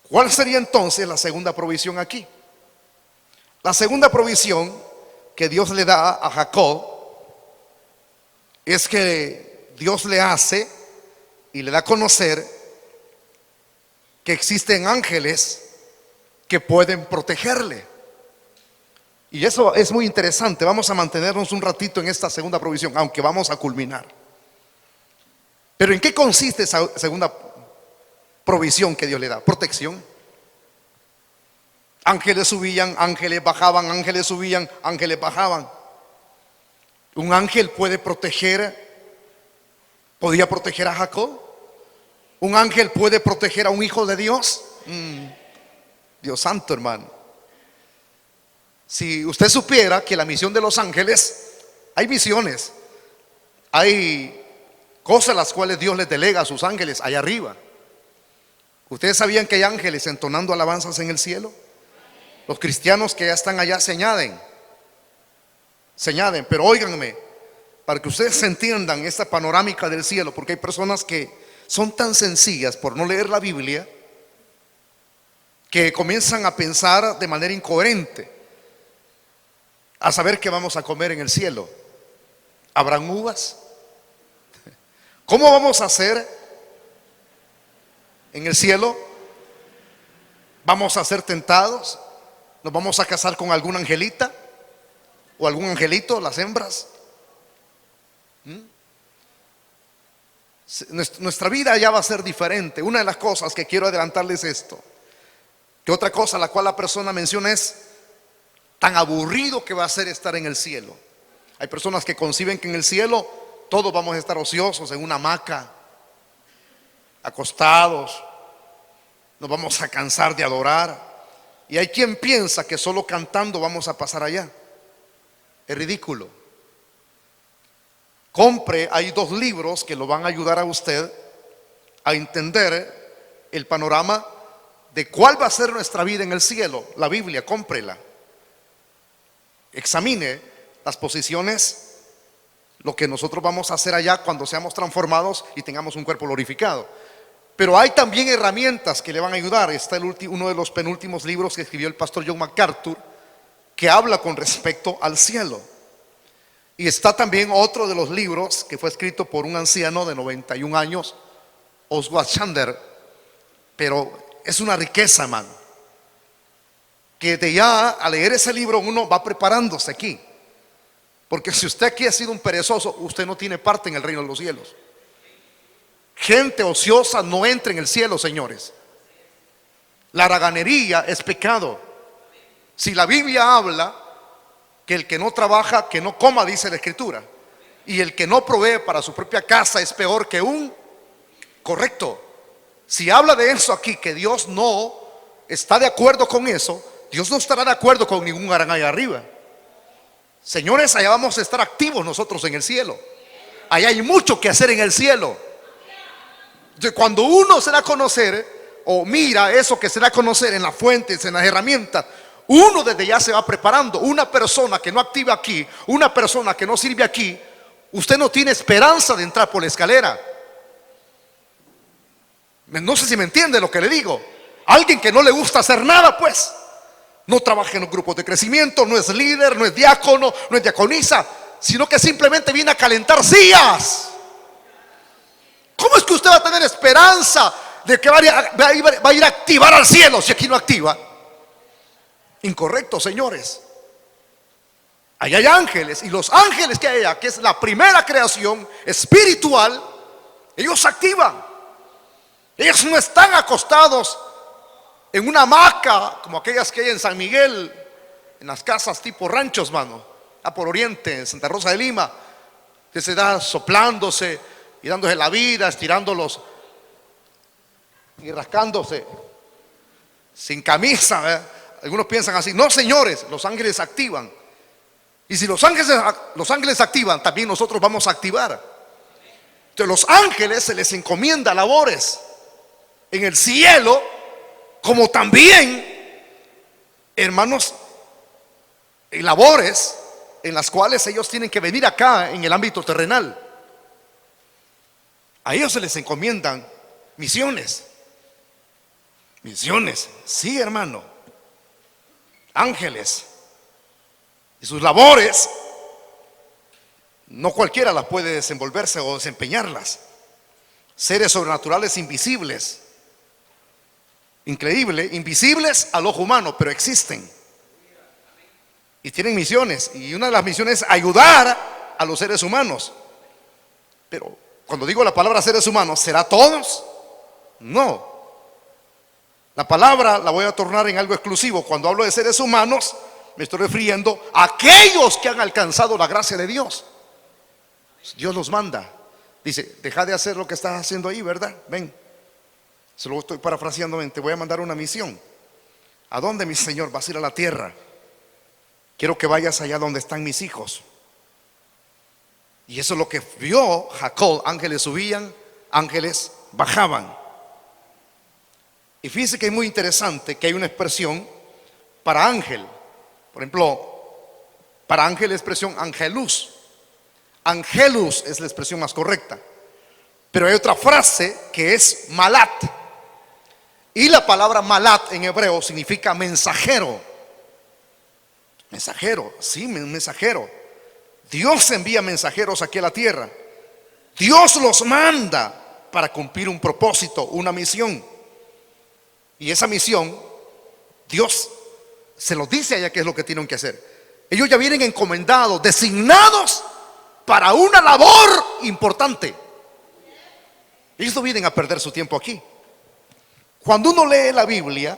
¿Cuál sería entonces la segunda provisión aquí? La segunda provisión que Dios le da a Jacob es que Dios le hace y le da a conocer que existen ángeles que pueden protegerle. Y eso es muy interesante. Vamos a mantenernos un ratito en esta segunda provisión, aunque vamos a culminar. Pero ¿en qué consiste esa segunda provisión que Dios le da? Protección. Ángeles subían, ángeles bajaban, ángeles subían, ángeles bajaban. Un ángel puede podía proteger a Jacob. Un ángel puede proteger a un hijo de Dios. Dios santo, hermano. Si usted supiera que la misión de los ángeles, hay misiones, hay cosas las cuales Dios les delega a sus ángeles allá arriba. ¿Ustedes sabían que hay ángeles entonando alabanzas en el cielo? Los cristianos que ya están allá se añaden, pero óiganme, para que ustedes entiendan esta panorámica del cielo, porque hay personas que son tan sencillas por no leer la Biblia que comienzan a pensar de manera incoherente, a saber qué vamos a comer en el cielo. ¿Habrán uvas? ¿Cómo vamos a hacer en el cielo? ¿Vamos a ser tentados? ¿Nos vamos a casar con alguna angelita o algún angelito, las hembras? Nuestra vida ya va a ser diferente. Una de las cosas que quiero adelantarles es esto, que otra cosa la cual la persona menciona es tan aburrido que va a ser estar en el cielo. Hay personas que conciben que en el cielo todos vamos a estar ociosos en una hamaca, acostados, nos vamos a cansar de adorar. Y hay quien piensa que solo cantando vamos a pasar allá. Es ridículo. Compre, hay 2 libros que lo van a ayudar a usted a entender el panorama de cuál va a ser nuestra vida en el cielo. La Biblia, cómprela. Examine las posiciones, lo que nosotros vamos a hacer allá cuando seamos transformados y tengamos un cuerpo glorificado. Pero hay también herramientas que le van a ayudar. Está uno de los penúltimos libros que escribió el pastor John MacArthur, que habla con respecto al cielo. Y está también otro de los libros que fue escrito por un anciano de 91 años, Oswald Chandler. Pero es una riqueza, hermano, que de ya a leer ese libro uno va preparándose aquí. Porque si usted aquí ha sido un perezoso, usted no tiene parte en el reino de los cielos. Gente ociosa no entra en el cielo, señores. La haraganería es pecado. Si la Biblia habla que el que no trabaja, que no coma, dice la Escritura, y el que no provee para su propia casa es peor que un correcto. Si habla de eso aquí, que Dios no está de acuerdo con eso, Dios no estará de acuerdo con ningún harán allá arriba. Señores, allá vamos a estar activos nosotros en el cielo. Allá hay mucho que hacer en el cielo. Entonces, cuando uno se da a conocer o mira eso que se da a conocer en las fuentes, en las herramientas, uno desde ya se va preparando. Una persona que no activa aquí, una persona que no sirve aquí, usted no tiene esperanza de entrar por la escalera. No sé si me entiende lo que le digo. Alguien que no le gusta hacer nada, pues no trabaja en los grupos de crecimiento, no es líder, no es diácono, no es diaconisa, sino que simplemente viene a calentar sillas. ¿Cómo es que usted va a tener esperanza de que va a ir a activar al cielo si aquí no activa? Incorrecto, señores. Allá hay ángeles, y los ángeles que hay allá, que es la primera creación espiritual, ellos activan. Ellos no están acostados en una hamaca como aquellas que hay en San Miguel, en las casas tipo ranchos, mano, por Oriente, en Santa Rosa de Lima, que se da soplándose y dándose la vida, estirándolos y rascándose sin camisa, ¿verdad? Algunos piensan así. No, señores, los ángeles activan. Y si los ángeles activan, también nosotros vamos a activar. Entonces, los ángeles se les encomienda labores en el cielo, como también, hermanos, labores en las cuales ellos tienen que venir acá en el ámbito terrenal. A ellos se les encomiendan misiones. Misiones, sí, hermano. Ángeles. Y sus labores, no cualquiera las puede desenvolverse o desempeñarlas. Seres sobrenaturales invisibles. Increíble, invisibles al ojo humano, pero existen. Y tienen misiones. Y una de las misiones es ayudar a los seres humanos. Pero cuando digo la palabra seres humanos, ¿será todos? No. La palabra la voy a tornar en algo exclusivo. Cuando hablo de seres humanos, me estoy refiriendo a aquellos que han alcanzado la gracia de Dios. Dios los manda. Dice, deja de hacer lo que estás haciendo ahí, ¿verdad? Ven. Se lo estoy parafraseando, ven, te voy a mandar una misión. ¿A dónde, mi Señor? Vas a ir a la tierra. Quiero que vayas allá donde están mis hijos. Y eso es lo que vio Jacob. Ángeles subían, ángeles bajaban. Y fíjense que es muy interesante que hay una expresión para ángel. Por ejemplo, para ángel la expresión angelus. Angelus es la expresión más correcta. Pero hay otra frase que es malat. Y la palabra malat en hebreo significa mensajero. Mensajero, sí, mensajero. Dios envía mensajeros aquí a la tierra. Dios los manda para cumplir un propósito, una misión. Y esa misión, Dios se los dice allá qué es lo que tienen que hacer. Ellos ya vienen encomendados, designados para una labor importante. Ellos no vienen a perder su tiempo aquí. Cuando uno lee la Biblia,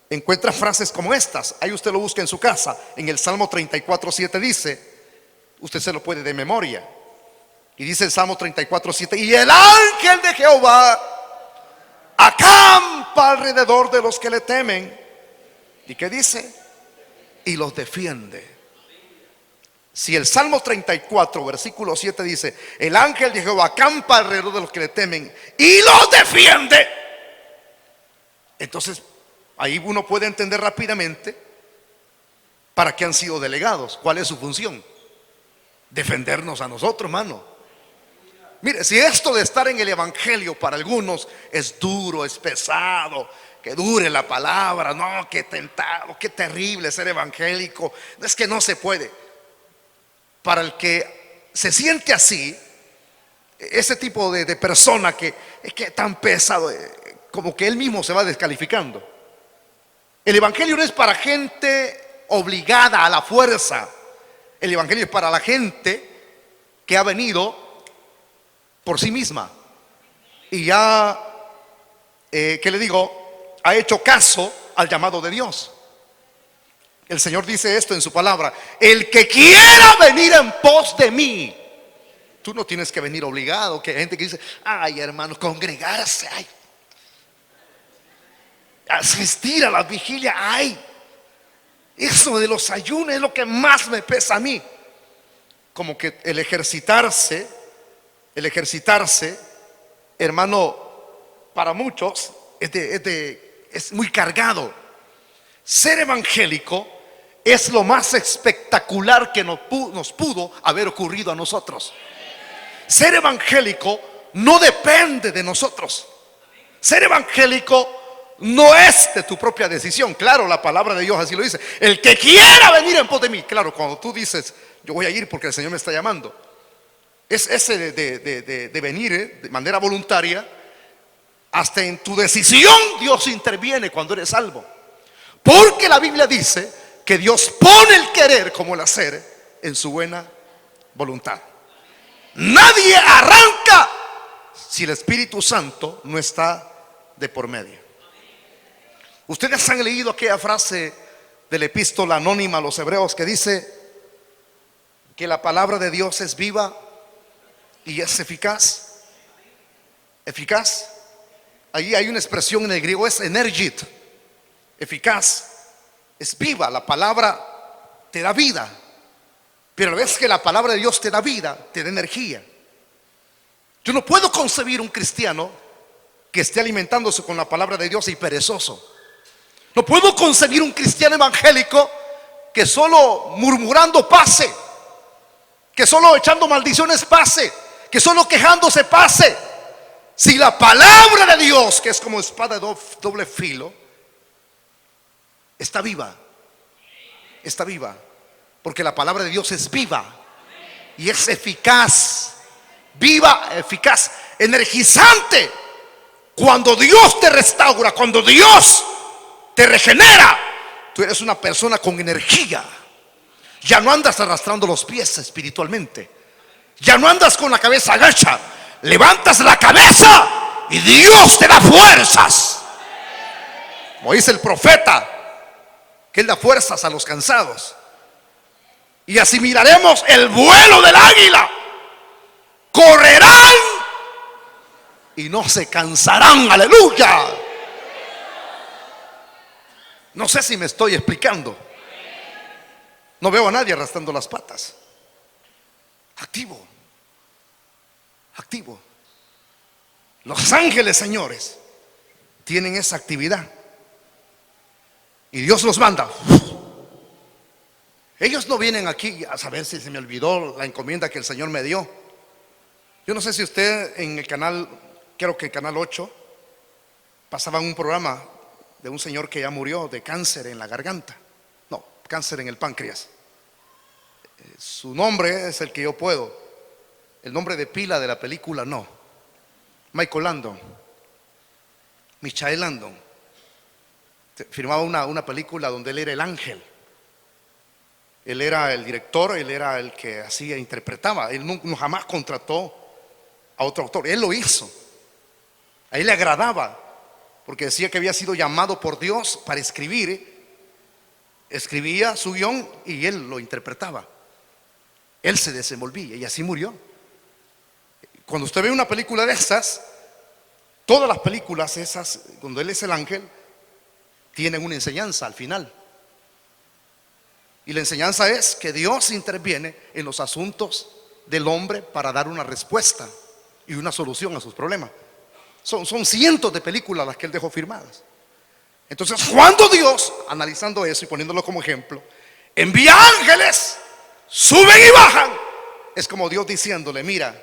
encuentra frases como estas. Ahí usted lo busca en su casa. En el Salmo 34:7 dice, usted se lo puede de memoria. Y dice el Salmo 34:7, y el ángel de Jehová acampa alrededor de los que le temen. ¿Y qué dice? Y los defiende. Si el Salmo 34 versículo 7 dice, el ángel de Jehová acampa alrededor de los que le temen y los defiende, entonces ahí uno puede entender rápidamente para qué han sido delegados, cuál es su función. Defendernos a nosotros, hermano. Mire, si esto de estar en el evangelio para algunos es duro, es pesado, que dure la palabra, no, qué tentado, qué terrible ser evangélico, es que no se puede. Para el que se siente así, ese tipo de persona que es que tan pesado, como que él mismo se va descalificando. El evangelio no es para gente obligada a la fuerza. El evangelio es para la gente que ha venido por sí misma y ya, ¿qué le digo? Ha hecho caso al llamado de Dios. El Señor dice esto en su palabra: el que quiera venir en pos de mí. Tú no tienes que venir obligado. Que hay gente que dice, ay, hermano, congregarse, ay, asistir a la vigilia, ay, eso de los ayunos es lo que más me pesa a mí. Como que el ejercitarse, hermano, para muchos es muy cargado. Ser evangélico es lo más espectacular que nos pudo haber ocurrido a nosotros. Ser evangélico no depende de nosotros. Ser evangélico no es de tu propia decisión. Claro, la palabra de Dios así lo dice: el que quiera venir en pos de mí. Claro, cuando tú dices, yo voy a ir porque el Señor me está llamando, es ese de venir de manera voluntaria. Hasta en tu decisión Dios interviene cuando eres salvo, porque la Biblia dice que Dios pone el querer como el hacer en su buena voluntad. Nadie arranca si el Espíritu Santo no está de por medio. Ustedes han leído aquella frase de la epístola anónima a los hebreos que dice que la palabra de Dios es viva y es eficaz. Eficaz. Ahí hay una expresión en el griego, es energit. Eficaz. Es viva. La palabra te da vida. Pero a la vez que la palabra de Dios te da vida, te da energía. Yo no puedo concebir un cristiano que esté alimentándose con la palabra de Dios y perezoso. No puedo concebir un cristiano evangélico que solo murmurando pase, que solo echando maldiciones pase, que solo quejándose pase. Si la palabra de Dios, que es como espada de doble filo, está viva, porque la palabra de Dios es viva y es eficaz, viva, eficaz, energizante. Cuando Dios te restaura, cuando Dios te regenera, tú eres una persona con energía. Ya no andas arrastrando los pies espiritualmente, ya no andas con la cabeza agacha. Levantas la cabeza y Dios te da fuerzas. Como dice el profeta, que Él da fuerzas a los cansados. Y así miraremos el vuelo del águila. Correrán y no se cansarán. Aleluya. No sé si me estoy explicando. No veo a nadie arrastrando las patas. Activo. Los ángeles, señores, tienen esa actividad. Y Dios los manda. Ellos no vienen aquí a saber si se me olvidó la encomienda que el Señor me dio. Yo no sé si usted en el canal, creo que el canal 8, pasaban un programa de un señor que ya murió de cáncer en la garganta. No, cáncer en el páncreas. Su nombre es el que yo puedo. El nombre de pila de la película no. Michael Landon, Michael Landon. Firmaba una película donde él era el ángel. Él era el director, él era el que hacía, interpretaba. Él no jamás contrató a otro actor. Él lo hizo. A él le agradaba, porque decía que había sido llamado por Dios para escribir. Escribía su guión y él lo interpretaba. Él se desenvolvía y así murió. Cuando usted ve una película de esas, todas las películas esas, cuando él es el ángel, tienen una enseñanza al final. Y la enseñanza es que Dios interviene en los asuntos del hombre para dar una respuesta y una solución a sus problemas. Son cientos de películas las que él dejó firmadas. Entonces, cuando Dios, analizando eso y poniéndolo como ejemplo, envía ángeles, suben y bajan, es como Dios diciéndole: mira,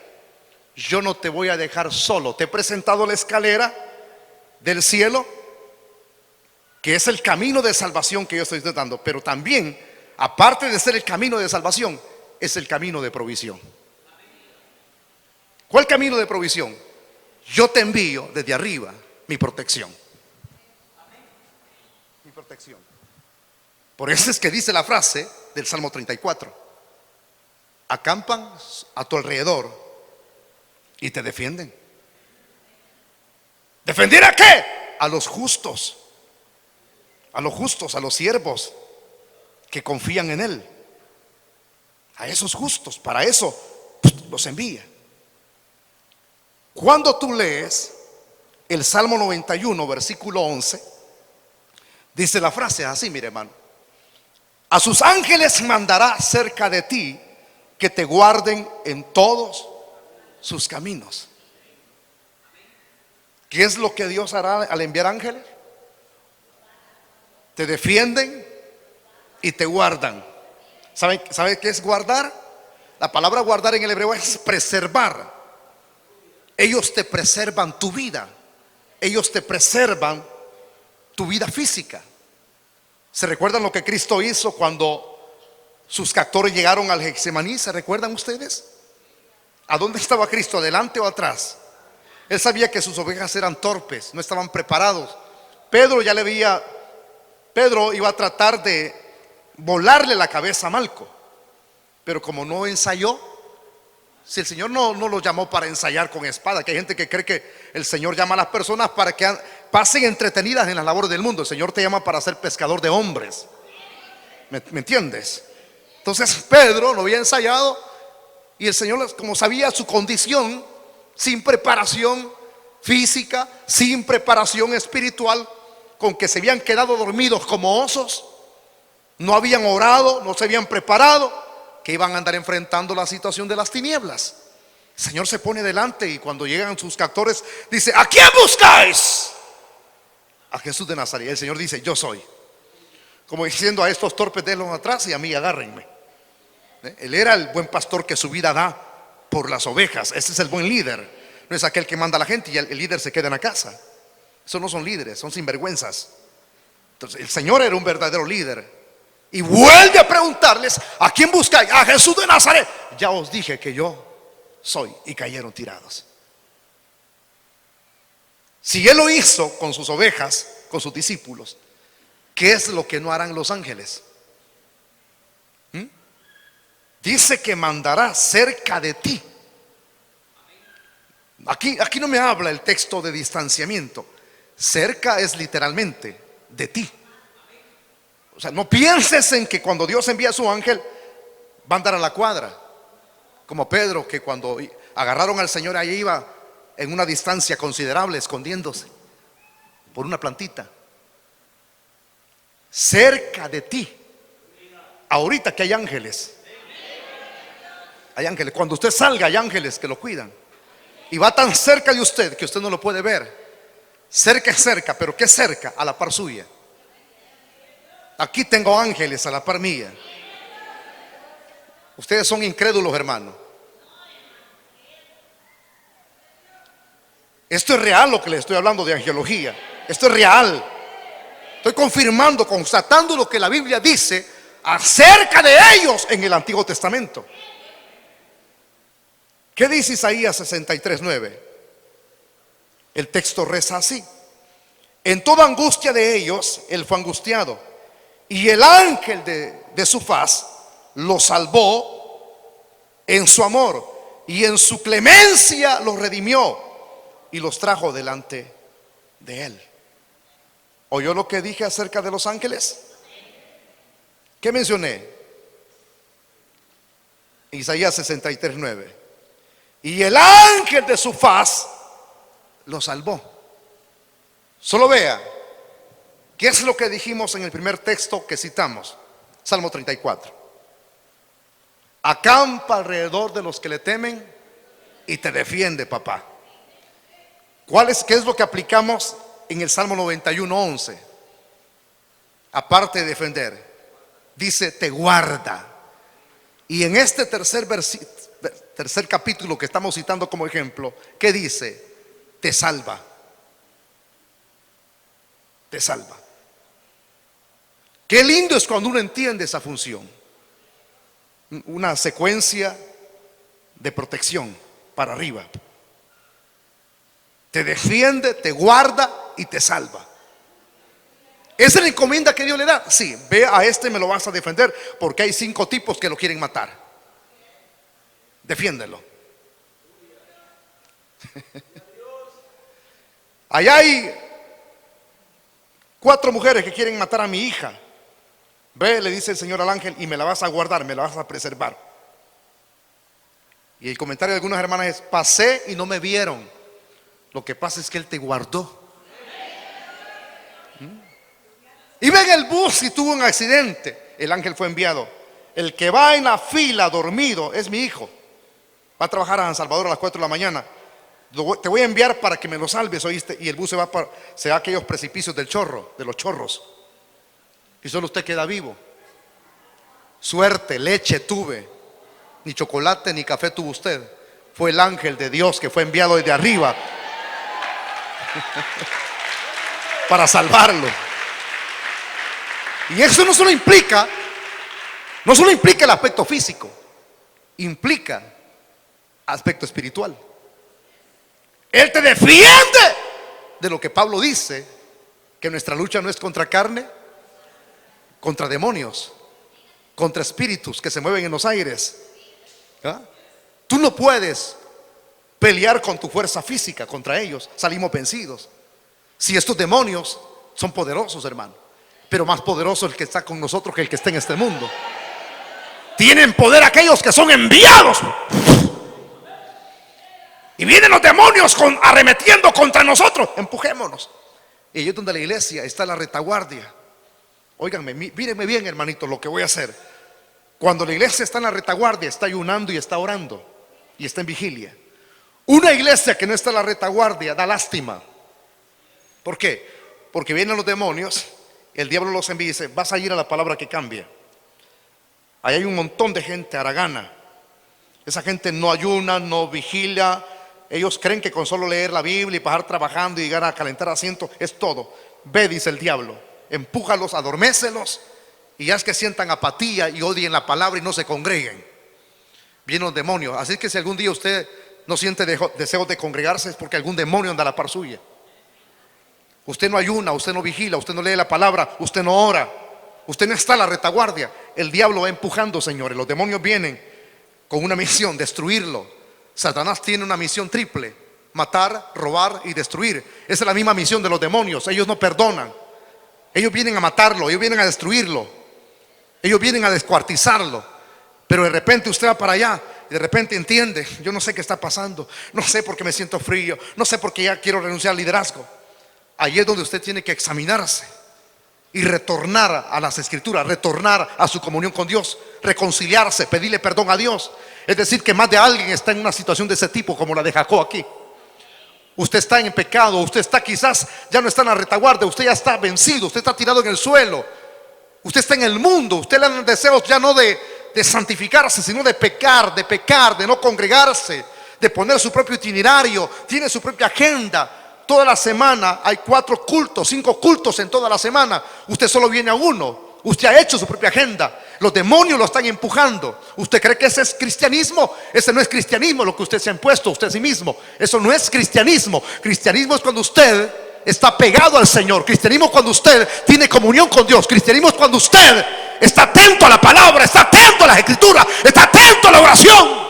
yo no te voy a dejar solo. Te he presentado la escalera del cielo, que es el camino de salvación que yo estoy dando, pero también, aparte de ser el camino de salvación, es el camino de provisión. ¿Cuál camino de provisión? Yo te envío desde arriba mi protección. Mi protección. Por eso es que dice la frase del Salmo 34: acampan a tu alrededor y te defienden. ¿Defender a qué? A los justos. A los justos, a los siervos que confían en Él. A esos justos, para eso los envía. Cuando tú lees el Salmo 91, versículo 11, dice la frase así, mire hermano: a sus ángeles mandará cerca de ti, que te guarden en todos sus caminos. ¿Qué es lo que Dios hará al enviar ángeles? Te defienden y te guardan. ¿Sabe qué es guardar? La palabra guardar en el hebreo es preservar. Ellos te preservan tu vida. Ellos te preservan tu vida física. ¿Se recuerdan lo que Cristo hizo cuando sus captores llegaron al Getsemaní? ¿Se recuerdan ustedes? ¿A dónde estaba Cristo? ¿Adelante o atrás? Él sabía que sus ovejas eran torpes, no estaban preparados. Pedro iba a tratar de volarle la cabeza a Malco, pero como no ensayó, si el Señor no lo llamó para ensayar con espada, que hay gente que cree que el Señor llama a las personas para que pasen entretenidas en las labores del mundo. El Señor te llama para ser pescador de hombres. ¿Me entiendes? Entonces Pedro no había ensayado, y el Señor, como sabía su condición, sin preparación física, sin preparación espiritual, con que se habían quedado dormidos como osos, no habían orado, no se habían preparado, que iban a andar enfrentando la situación de las tinieblas. El Señor se pone delante y cuando llegan sus captores dice: ¿a quién buscáis? A Jesús de Nazaret. El Señor dice: yo soy. Como diciendo: a estos torpes denlos atrás y a mí agárrenme. Él era el buen pastor que su vida da por las ovejas. Ese es el buen líder. No es aquel que manda a la gente y el líder se queda en la casa. Esos no son líderes, son sinvergüenzas. Entonces el Señor era un verdadero líder. Y vuelve a preguntarles: ¿a quién buscáis? A Jesús de Nazaret. Ya os dije que yo soy. Y cayeron tirados. Si Él lo hizo con sus ovejas, con sus discípulos, ¿qué es lo que no harán los ángeles? Dice que mandará cerca de ti. Aquí no me habla el texto de distanciamiento. Cerca es literalmente de ti. O sea, no pienses en que cuando Dios envía a su ángel va a andar a la cuadra, como Pedro, que cuando agarraron al Señor, ahí iba en una distancia considerable, escondiéndose por una plantita. Cerca de ti. Ahorita que hay ángeles. Hay ángeles. Cuando usted salga, hay ángeles que lo cuidan. Y va tan cerca de usted que usted no lo puede ver, Cerca es cerca, pero ¿qué cerca? A la par suya. Aquí tengo ángeles a la par mía. Ustedes son incrédulos, hermano. Esto es real lo que les estoy hablando de angelología. Esto es real. Estoy confirmando, constatando lo que la Biblia dice acerca de ellos en el Antiguo Testamento. ¿Qué dice Isaías 63:9? El texto reza así: en toda angustia de ellos, él fue angustiado, y el ángel de su faz los salvó en su amor, y en su clemencia los redimió y los trajo delante de él. ¿Oyó lo que dije acerca de los ángeles? ¿Qué mencioné? Isaías 63:9. Y el ángel de su faz lo salvó. Solo vea, ¿qué es lo que dijimos en el primer texto que citamos? Salmo 34. Acampa alrededor de los que le temen y te defiende, papá. ¿Qué es lo que aplicamos en el Salmo 91:11? Aparte de defender, dice te guarda. Y en este tercer capítulo que estamos citando como ejemplo, ¿qué dice? Te salva. Te salva. Qué lindo es cuando uno entiende esa función. Una secuencia de protección para arriba. Te defiende, te guarda y te salva. ¿Esa es la encomienda que Dios le da? Sí, ve a este y me lo vas a defender, porque hay 5 tipos que lo quieren matar. Defiéndelo. Allá hay 4 mujeres que quieren matar a mi hija. Ve, le dice el Señor al ángel, y me la vas a guardar, me la vas a preservar. Y el comentario de algunas hermanas es: pasé y no me vieron. Lo que pasa es que Él te guardó. Y ven el bus y tuvo un accidente. El ángel fue enviado. El que va en la fila dormido es mi hijo. Va a trabajar a San Salvador a las 4 de la mañana. Te voy a enviar para que me lo salves, ¿oíste? Y el bus se va a aquellos precipicios del chorro, de los chorros. Y solo usted queda vivo. Suerte, leche tuve. Ni chocolate ni café tuvo usted. Fue el ángel de Dios que fue enviado desde arriba para salvarlo. Y eso no solo implica el aspecto físico, implica aspecto espiritual. Él te defiende de lo que Pablo dice, que nuestra lucha no es contra carne, contra demonios, contra espíritus que se mueven en los aires. ¿Ah? Tú no puedes pelear con tu fuerza física contra ellos, salimos vencidos. Si estos demonios son poderosos, hermano, pero más poderoso el que está con nosotros que el que está en este mundo. Tienen poder aquellos que son enviados. Y vienen los demonios arremetiendo contra nosotros. Empujémonos. Y ahí es donde la iglesia está la retaguardia. Óiganme, mírenme bien, hermanito, lo que voy a hacer. Cuando la iglesia está en la retaguardia, está ayunando y está orando y está en vigilia. Una iglesia que no está en la retaguardia da lástima. ¿Por qué? Porque vienen los demonios, el diablo los envía y dice: vas a ir a la palabra que cambia. Ahí hay un montón de gente haragana. Esa gente no ayuna, no vigila. Ellos creen que con solo leer la Biblia y pasar trabajando y llegar a calentar asientos es todo. Ve, dice el diablo, empújalos, adormécelos y haz que sientan apatía y odien la palabra y no se congreguen. Vienen los demonios. Así que si algún día usted no siente deseos de congregarse, es porque algún demonio anda a la par suya. Usted no ayuna, usted no vigila, usted no lee la palabra, usted no ora, usted no está a la retaguardia. El diablo va empujando, señores. Los demonios vienen con una misión: destruirlo. Satanás tiene una misión triple: matar, robar y destruir. Esa es la misma misión de los demonios. Ellos no perdonan. Ellos vienen a matarlo, ellos vienen a destruirlo, ellos vienen a descuartizarlo. Pero de repente usted va para allá y de repente entiende: yo no sé qué está pasando, no sé por qué me siento frío, no sé por qué ya quiero renunciar al liderazgo. Ahí es donde usted tiene que examinarse y retornar a las escrituras, retornar a su comunión con Dios, reconciliarse, pedirle perdón a Dios. Es decir, que más de alguien está en una situación de ese tipo como la de Jacob aquí. Usted está en pecado, usted está quizás, ya no está en la retaguardia, usted ya está vencido, usted está tirado en el suelo, usted está en el mundo, usted le dan deseos ya no de santificarse, sino de pecar, de no congregarse, de poner su propio itinerario, tiene su propia agenda. Toda la semana hay 4 cultos, 5 cultos en toda la semana, usted solo viene a uno. Usted ha hecho su propia agenda. Los demonios lo están empujando. ¿Usted cree que ese es cristianismo? Ese no es cristianismo, lo que usted se ha impuesto usted a sí mismo. Eso no es cristianismo. Cristianismo es cuando usted está pegado al Señor. Cristianismo es cuando usted tiene comunión con Dios. Cristianismo es cuando usted está atento a la palabra, está atento a las escrituras, está atento a la oración.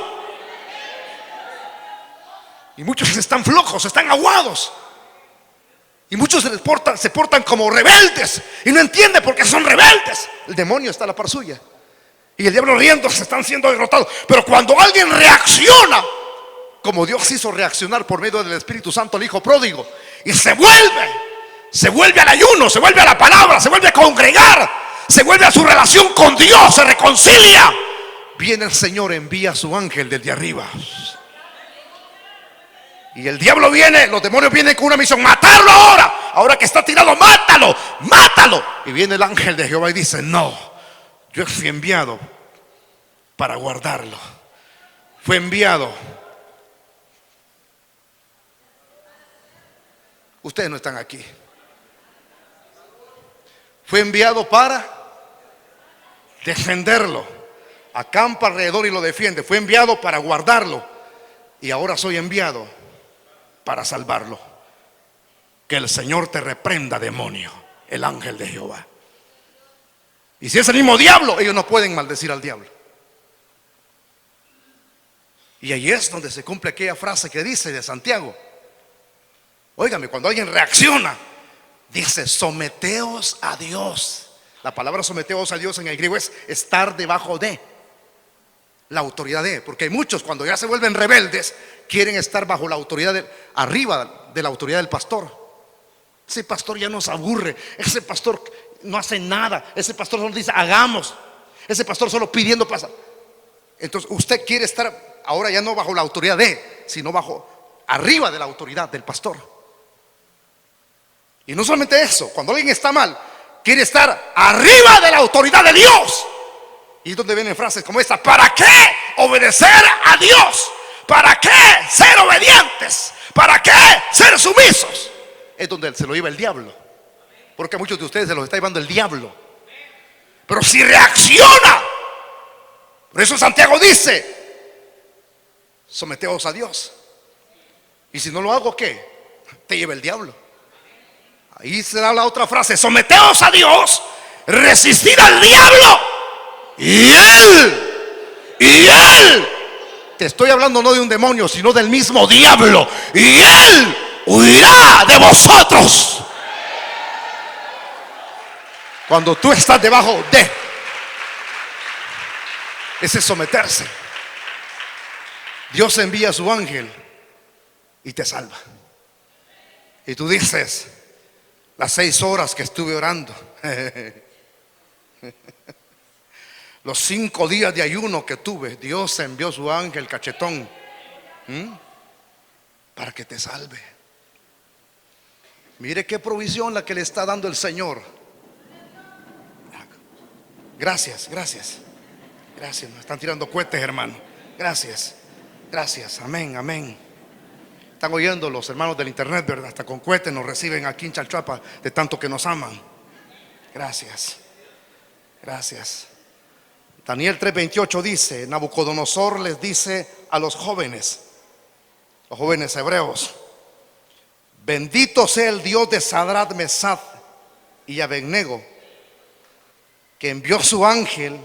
Y muchos están flojos, están aguados. Y muchos se portan como rebeldes y no entienden por qué son rebeldes. El demonio está a la par suya y el diablo riendo, se están siendo derrotados. Pero cuando alguien reacciona, como Dios hizo reaccionar por medio del Espíritu Santo al Hijo pródigo, y se vuelve al ayuno, se vuelve a la palabra, se vuelve a congregar, se vuelve a su relación con Dios, se reconcilia, viene el Señor, envía a su ángel desde arriba. Y el diablo viene, los demonios vienen con una misión: matarlo ahora que está tirado, mátalo. Y viene el ángel de Jehová y dice: no, yo fui enviado para guardarlo. Fue enviado. Ustedes no están aquí. Fue enviado para defenderlo. Acampa alrededor y lo defiende. Fue enviado para guardarlo. Y ahora soy enviado para salvarlo. Que el Señor te reprenda, demonio, el ángel de Jehová. Y si es el mismo diablo, ellos no pueden maldecir al diablo. Y ahí es donde se cumple aquella frase que dice de Santiago. Óigame, cuando alguien reacciona, dice: someteos a Dios. La palabra someteos a Dios en el griego es estar debajo de la autoridad de. Porque hay muchos, cuando ya se vuelven rebeldes, quieren estar bajo la autoridad arriba de la autoridad del pastor. Ese pastor ya nos aburre. Ese pastor no hace nada. Ese pastor solo dice hagamos. Ese pastor solo pidiendo pasar. Entonces usted quiere estar ahora ya no bajo la autoridad de, sino arriba de la autoridad del pastor. Y no solamente eso, cuando alguien está mal, quiere estar arriba de la autoridad de Dios. Y es donde vienen frases como esta: ¿para qué obedecer a Dios? ¿Para qué ser obedientes? ¿Para qué ser sumisos? Es donde se lo lleva el diablo. Porque a muchos de ustedes se los está llevando el diablo. Pero si reacciona, por eso Santiago dice: someteos a Dios. Y si no lo hago, ¿qué? Te lleva el diablo. Ahí se da la otra frase: someteos a Dios, resistir al diablo y él, te estoy hablando no de un demonio, sino del mismo diablo, y él huirá de vosotros. Cuando tú estás debajo de, ese es someterse. Dios envía a su ángel y te salva. Y tú dices: las 6 horas que estuve orando, los 5 días de ayuno que tuve, Dios envió su ángel cachetón para que te salve. Mire qué provisión la que le está dando el Señor. Gracias. Me están tirando cohetes, hermano. Gracias. Amén. Están oyendo los hermanos del internet, ¿verdad? Hasta con cohetes nos reciben aquí en Chalchuapa, de tanto que nos aman. Gracias. Daniel 3:28 dice: Nabucodonosor les dice a los jóvenes hebreos: bendito sea el Dios de Sadrach, Mesach y Abednego, que envió su ángel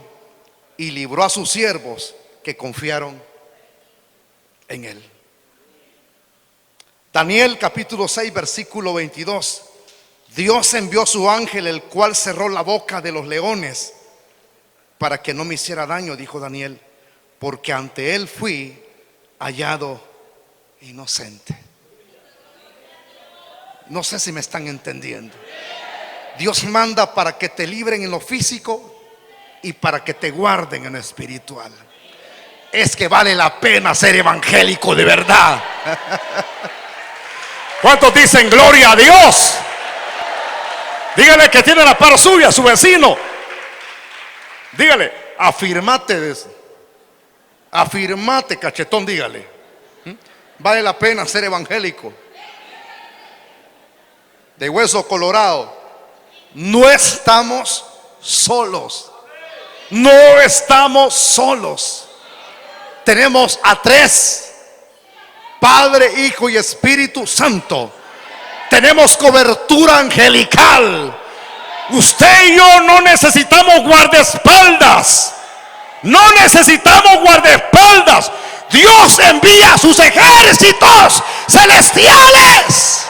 y libró a sus siervos que confiaron en él. Daniel capítulo 6 versículo 22: Dios envió su ángel, el cual cerró la boca de los leones para que no me hiciera daño, dijo Daniel, porque ante él fui hallado inocente. No sé si me están entendiendo. Dios manda para que te libren en lo físico y para que te guarden en lo espiritual. Es que vale la pena ser evangélico de verdad. ¿Cuántos dicen gloria a Dios? Dígale que tiene la par suya, su vecino. Dígale, afirmate, cachetón, dígale. Vale la pena ser evangélico. De hueso colorado. No estamos solos. No estamos solos. Tenemos a tres: Padre, Hijo y Espíritu Santo. Tenemos cobertura angelical. Usted y yo no necesitamos guardaespaldas. No necesitamos guardaespaldas. Dios envía sus ejércitos celestiales.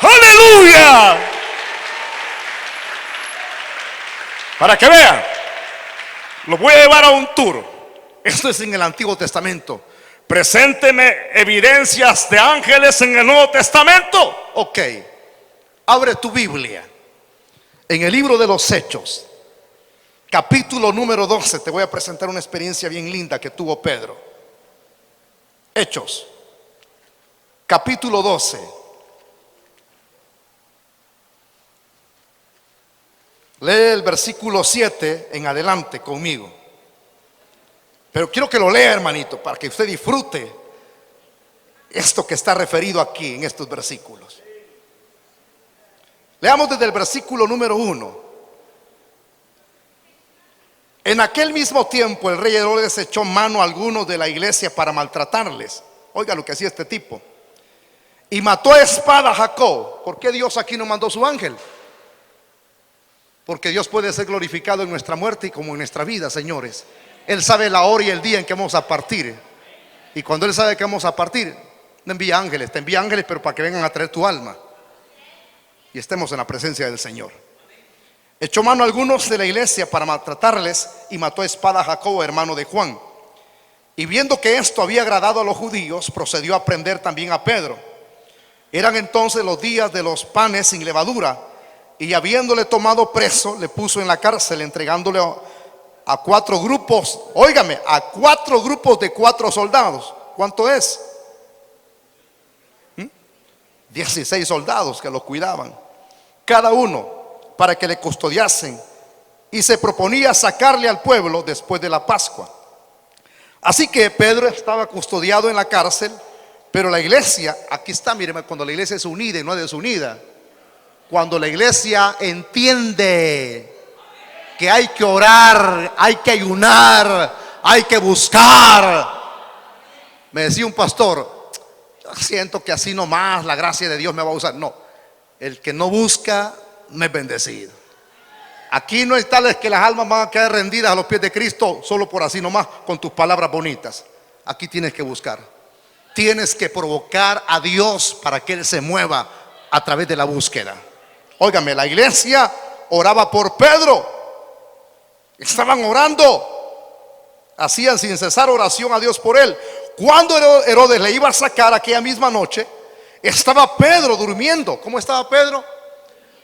Aleluya. Para que vean, lo voy a llevar a un tour. Esto es en el Antiguo Testamento. Presénteme evidencias de ángeles en el Nuevo Testamento. Ok, abre tu Biblia en el libro de los Hechos, capítulo número 12. Te voy a presentar una experiencia bien linda que tuvo Pedro. Hechos, capítulo 12. Lee el versículo 7 en adelante conmigo. Pero quiero que lo lea, hermanito, para que usted disfrute esto que está referido aquí en estos versículos. Leamos desde el versículo número 1. En aquel mismo tiempo el rey Herodes echó mano a algunos de la iglesia para maltratarles. Oiga lo que hacía este tipo. Y mató a espada a Jacob. ¿Por qué Dios aquí no mandó su ángel? Porque Dios puede ser glorificado en nuestra muerte y como en nuestra vida, señores. Él sabe la hora y el día en que vamos a partir. Y cuando Él sabe que vamos a partir, no envía ángeles. Te envía ángeles, pero para que vengan a traer tu alma y estemos en la presencia del Señor. Echó mano a algunos de la iglesia para maltratarles y mató a espada a Jacobo, hermano de Juan. Y viendo que esto había agradado a los judíos, procedió a prender también a Pedro. Eran entonces los días de los panes sin levadura. Y habiéndole tomado preso, le puso en la cárcel, entregándole a 4 grupos, óigame, a 4 grupos de 4 soldados. ¿Cuánto es? 16 soldados que los cuidaban, cada uno, para que le custodiasen. Y se proponía sacarle al pueblo después de la Pascua. Así que Pedro estaba custodiado en la cárcel, pero la iglesia, aquí está, miren, cuando la iglesia es unida y no es desunida, cuando la iglesia entiende que hay que orar, hay que ayunar, hay que buscar. Me decía un pastor, yo siento que así nomás la gracia de Dios me va a usar. No, el que no busca no es bendecido. Aquí no es tal que las almas van a quedar rendidas a los pies de Cristo solo por así nomás con tus palabras bonitas. Aquí tienes que buscar. Tienes que provocar a Dios para que Él se mueva a través de la búsqueda. Óigame, la iglesia oraba por Pedro. Estaban orando, hacían sin cesar oración a Dios por él. Cuando Herodes le iba a sacar aquella misma noche, estaba Pedro durmiendo. ¿Cómo estaba Pedro?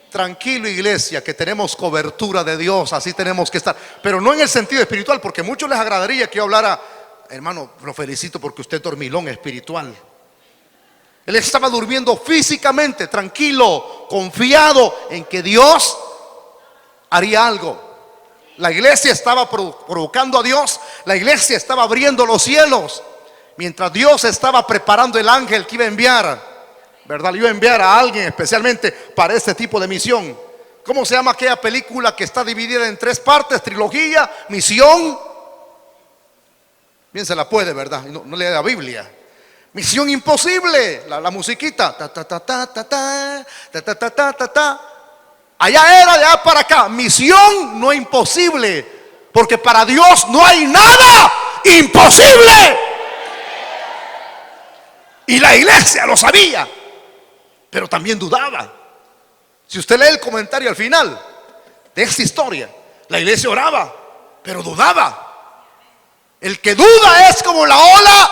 Tranquilo, iglesia, que tenemos cobertura de Dios, así tenemos que estar. Pero no en el sentido espiritual, porque a muchos les agradaría que yo hablara. Hermano, lo felicito porque usted es dormilón espiritual. Él estaba durmiendo físicamente, tranquilo, confiado en que Dios haría algo. La iglesia estaba provocando a Dios. La iglesia estaba abriendo los cielos, mientras Dios estaba preparando el ángel que iba a enviar, ¿verdad? Le iba a enviar a alguien especialmente para este tipo de misión. ¿Cómo se llama aquella película que está dividida en 3 partes? Trilogía, misión. Bien se la puede, ¿verdad? No lee la Biblia. Misión imposible. La musiquita. Ta, ta, ta, ta, ta, ta, ta, ta, ta, ta, ta, ta. Allá era, de allá para acá. Misión no imposible, porque para Dios no hay nada imposible. Y la iglesia lo sabía, pero también dudaba. Si usted lee el comentario al final de esta historia, la iglesia oraba, pero dudaba. El que duda es como la ola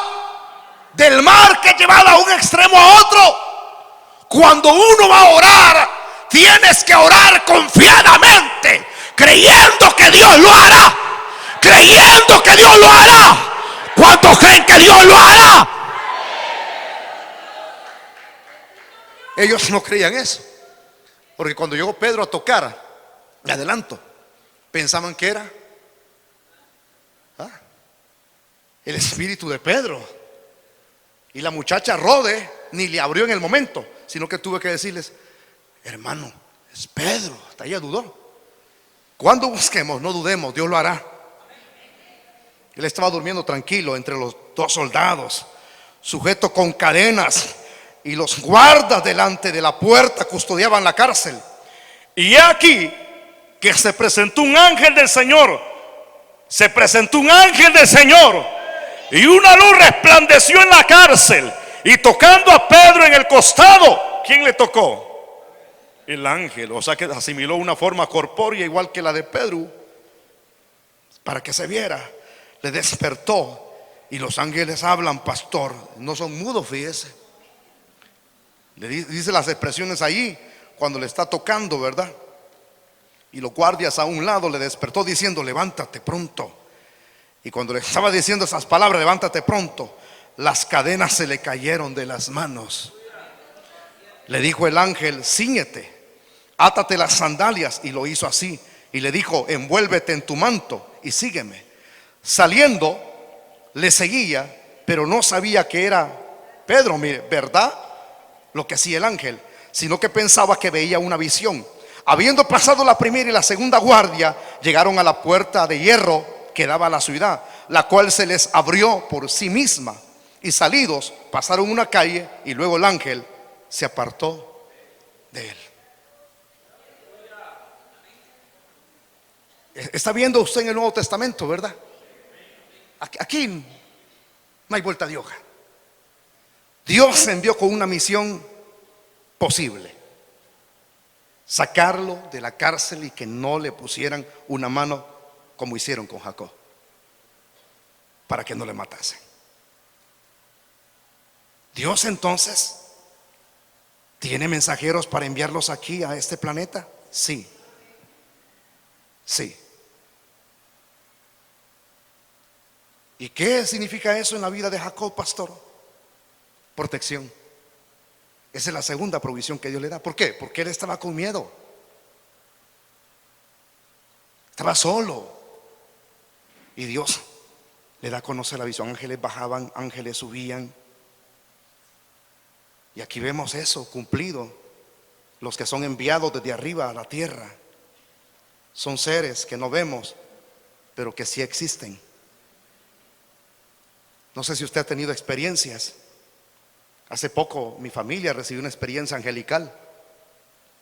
del mar que lleva de un extremo a otro. Cuando uno va a orar, tienes que orar confiadamente, creyendo que Dios lo hará. Creyendo que Dios lo hará. ¿Cuántos creen que Dios lo hará? Ellos no creían eso, porque cuando llegó Pedro a tocar, me adelanto, pensaban que era el espíritu de Pedro. Y la muchacha Rode ni le abrió en el momento, sino que tuve que decirles: hermano, es Pedro. Hasta ella dudó. Cuando busquemos, no dudemos, Dios lo hará. Él estaba durmiendo tranquilo entre los dos soldados, sujeto con cadenas, y los guardas delante de la puerta custodiaban la cárcel. Y he aquí que se presentó un ángel del Señor. Se presentó un ángel del Señor, y una luz resplandeció en la cárcel, y tocando a Pedro en el costado. ¿Quién le tocó? El ángel. O sea que asimiló una forma corpórea igual que la de Pedro, para que se viera. Le despertó. Y los ángeles hablan, pastor, no son mudos, fíjese. Le dice las expresiones ahí cuando le está tocando, ¿verdad? Y los guardias a un lado le despertó diciendo: levántate pronto. Y cuando le estaba diciendo esas palabras, levántate pronto, las cadenas se le cayeron de las manos. Le dijo el ángel: cíñete, átate las sandalias. Y lo hizo así. Y le dijo: envuélvete en tu manto y sígueme. Saliendo, le seguía, pero no sabía que era Pedro, mire, ¿verdad? Lo que hacía el ángel, sino que pensaba que veía una visión. Habiendo pasado la primera y la segunda guardia, llegaron a la puerta de hierro que daba a la ciudad, la cual se les abrió por sí misma. Y salidos, pasaron una calle, y luego el ángel se apartó de él. Está viendo usted en el Nuevo Testamento, ¿verdad? Aquí no hay vuelta de hoja. Dios se envió con una misión posible: sacarlo de la cárcel y que no le pusieran una mano como hicieron con Jacob, para que no le matasen. Dios entonces tiene mensajeros para enviarlos aquí a este planeta. Sí, sí. ¿Y qué significa eso en la vida de Jacob, pastor? Protección. Esa es la segunda provisión que Dios le da. ¿Por qué? Porque él estaba con miedo. Estaba solo. Y Dios le da a conocer la visión. Ángeles bajaban, ángeles subían. Y aquí vemos eso cumplido. Los que son enviados desde arriba a la tierra son seres que no vemos, pero que sí existen. No sé si usted ha tenido experiencias. Hace poco mi familia recibió una experiencia angelical.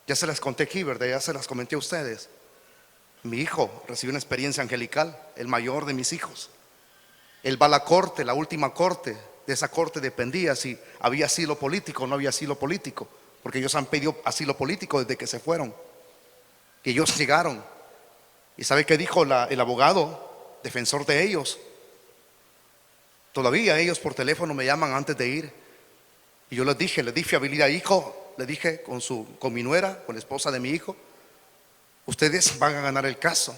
Ya se las conté aquí, ¿verdad? Ya se las comenté a ustedes. Mi hijo recibió una experiencia angelical, el mayor de mis hijos. Él va a la corte, la última corte. De esa corte dependía si había asilo político o no había asilo político, porque ellos han pedido asilo político desde que se fueron. Y ellos llegaron. ¿Y sabe qué dijo el abogado defensor de ellos? Todavía ellos por teléfono me llaman antes de ir. Y yo les di fiabilidad, hijo. Le dije con mi nuera, con la esposa de mi hijo: ustedes van a ganar el caso.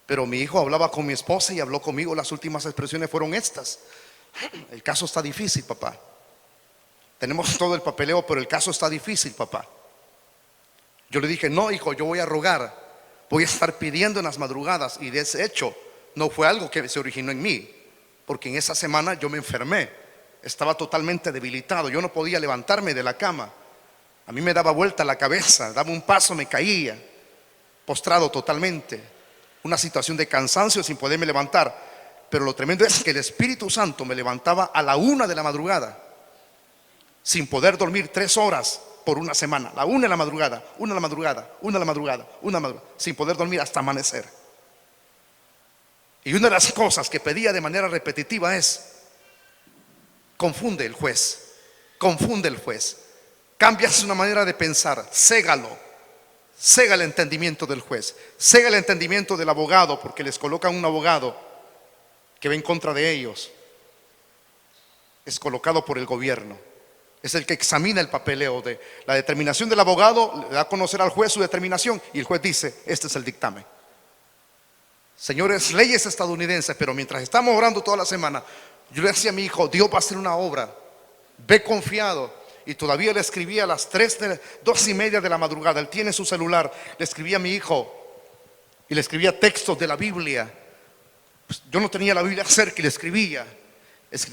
Pero mi hijo hablaba con mi esposa y habló conmigo. Las últimas expresiones fueron estas: el caso está difícil, papá. Tenemos todo el papeleo, pero el caso está difícil, papá. Yo le dije: no, hijo, yo voy a rogar, voy a estar pidiendo en las madrugadas. Y de ese hecho no fue algo que se originó en mí, porque en esa semana yo me enfermé. Estaba totalmente debilitado, yo no podía levantarme de la cama. A mí me daba vuelta la cabeza, daba un paso, me caía, postrado totalmente. Una situación de cansancio sin poderme levantar. Pero lo tremendo es que el Espíritu Santo me levantaba a la 1 de la madrugada, sin poder dormir 3 horas por una semana. La 1 de la madrugada, 1 de la madrugada, 1 de la madrugada, 1 de la madrugada, sin poder dormir hasta amanecer. Y una de las cosas que pedía de manera repetitiva es: confunde el juez, confunde el juez, cambia una manera de pensar, ségalo, cega el entendimiento del juez, cega el entendimiento del abogado, porque les colocan un abogado que va en contra de ellos. Es colocado por el gobierno, es el que examina el papeleo de la determinación del abogado, le da a conocer al juez su determinación y el juez dice: este es el dictamen. Señores, leyes estadounidenses. Pero mientras estamos orando toda la semana, yo le decía a mi hijo: Dios va a hacer una obra, ve confiado. y todavía le escribía a las 2:30 de la madrugada. Él tiene su celular, le escribía a mi hijo y le escribía textos de la Biblia. Pues yo no tenía la Biblia cerca y le escribía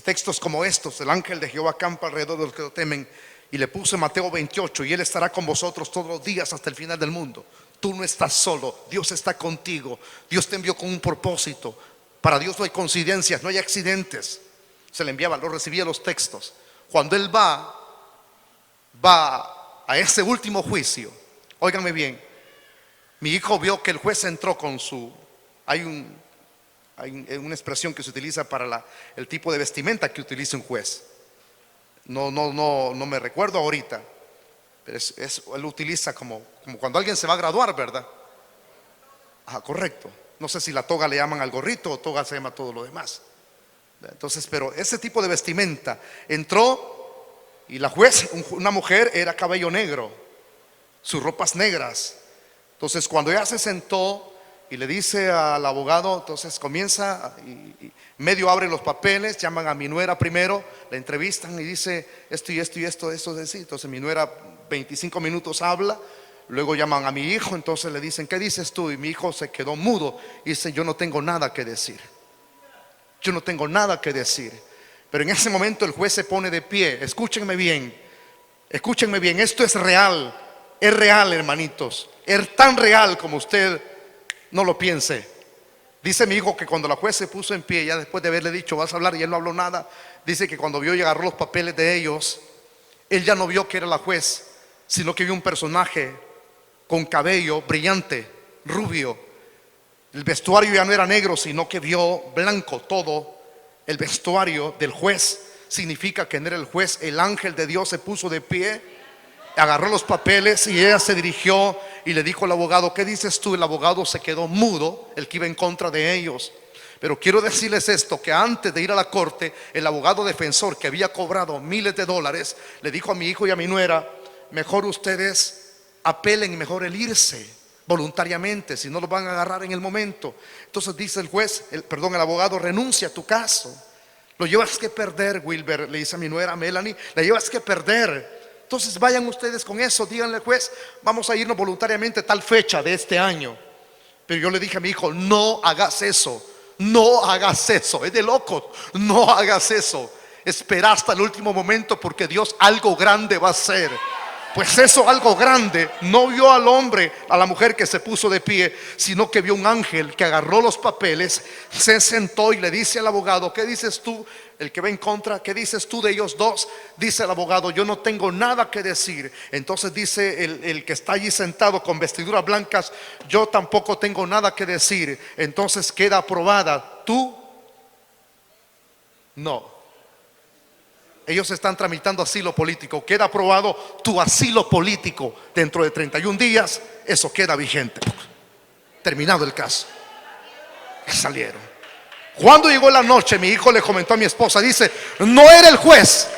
textos como estos: el ángel de Jehová acampa alrededor de los que lo temen. Y le puse Mateo 28: y Él estará con vosotros todos los días hasta el final del mundo. Tú no estás solo, Dios está contigo. Dios te envió con un propósito. Para Dios no hay coincidencias, no hay accidentes. Se le enviaba, lo recibía los textos. Cuando Él va a ese último juicio, óiganme bien, mi hijo vio que el juez entró con su... Hay una expresión que se utiliza para el tipo de vestimenta que utiliza un juez. No me recuerdo ahorita, pero él utiliza como cuando alguien se va a graduar, ¿verdad? Ajá, correcto. No sé si la toga le llaman al gorrito o toga se llama todo lo demás. Entonces, pero ese tipo de vestimenta entró, y la juez, una mujer, era cabello negro, sus ropas negras. Entonces, cuando ella se sentó y le dice al abogado, entonces comienza y medio abre los papeles, llaman a mi nuera primero, la entrevistan y dice esto y esto y esto, decir. Entonces mi nuera 25 minutos habla, luego llaman a mi hijo, entonces le dicen, ¿qué dices tú? Y mi hijo se quedó mudo y dice, yo no tengo nada que decir. Yo no tengo nada que decir. Pero en ese momento el juez se pone de pie. Escúchenme bien, esto es real, hermanitos, es tan real como usted no lo piense. Dice mi hijo que cuando la juez se puso en pie, ya después de haberle dicho vas a hablar, y él no habló nada, dice que cuando vio y agarró los papeles de ellos, él ya no vio que era la juez, sino que vio un personaje con cabello brillante, rubio. El vestuario ya no era negro, sino que vio blanco todo. El vestuario del juez significa que no era el juez. El ángel de Dios se puso de pie, agarró los papeles y ella se dirigió y le dijo al abogado, ¿qué dices tú? El abogado se quedó mudo, el que iba en contra de ellos. Pero quiero decirles esto, que antes de ir a la corte, el abogado defensor, que había cobrado miles de dólares, le dijo a mi hijo y a mi nuera, mejor ustedes apelen, mejor el irse voluntariamente, si no lo van a agarrar en el momento. Entonces dice el abogado, renuncia a tu caso, lo llevas que perder, Wilber, le dice a mi nuera Melanie, la llevas que perder. Entonces vayan ustedes con eso, díganle al juez, vamos a irnos voluntariamente tal fecha de este año. Pero yo le dije a mi hijo, no hagas eso, es de locos, no hagas eso. Espera hasta el último momento, porque Dios algo grande va a hacer. Pues eso, algo grande, no vio al hombre, a la mujer que se puso de pie, sino que vio un ángel que agarró los papeles, se sentó y le dice al abogado, ¿qué dices tú? El que va en contra, ¿qué dices tú de ellos dos? Dice el abogado, yo no tengo nada que decir. Entonces dice el que está allí sentado con vestiduras blancas, yo tampoco tengo nada que decir. Entonces queda aprobada. ¿Tú? No. Ellos están tramitando asilo político. Queda aprobado tu asilo político. Dentro de 31 días eso queda vigente. Terminado el caso. Salieron. Cuando llegó la noche, mi hijo le comentó a mi esposa, dice, no era el juez,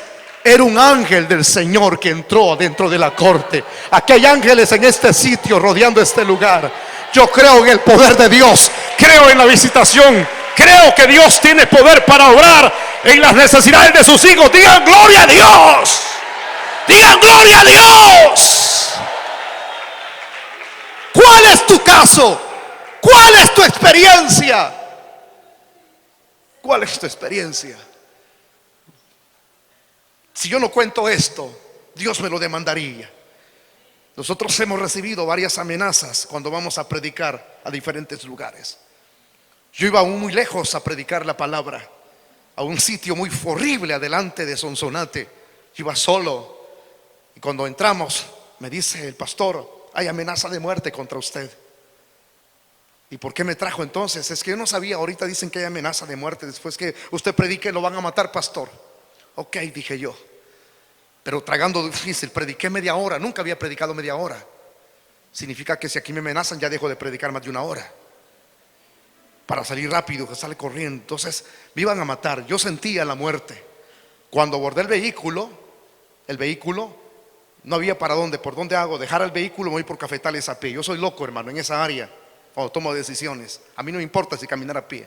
era un ángel del Señor que entró dentro de la corte. Aquí hay ángeles en este sitio rodeando este lugar. Yo creo en el poder de Dios, creo en la visitación, creo que Dios tiene poder para obrar en las necesidades de sus hijos. Digan gloria a Dios, digan gloria a Dios. ¿Cuál es tu caso? ¿Cuál es tu experiencia? ¿Cuál es tu experiencia? Si yo no cuento esto, Dios me lo demandaría. Nosotros hemos recibido varias amenazas cuando vamos a predicar a diferentes lugares. Yo iba aún muy lejos a predicar la palabra, a un sitio muy horrible adelante de Sonsonate. Yo iba solo y cuando entramos me dice el pastor, hay amenaza de muerte contra usted. ¿Y por qué me trajo entonces? Es que yo no sabía, ahorita dicen que hay amenaza de muerte, después que usted predique lo van a matar, pastor. Ok, dije yo, pero tragando difícil, prediqué media hora, nunca había predicado media hora. Significa que si aquí me amenazan ya dejo de predicar más de una hora, para salir rápido, que sale corriendo. Entonces me iban a matar, yo sentía la muerte. Cuando abordé el vehículo no había para dónde, por dónde hago, dejar el vehículo, me voy por Cafetales a pie. Yo soy loco, hermano, en esa área. Cuando tomo decisiones, a mí no me importa si caminar a pie.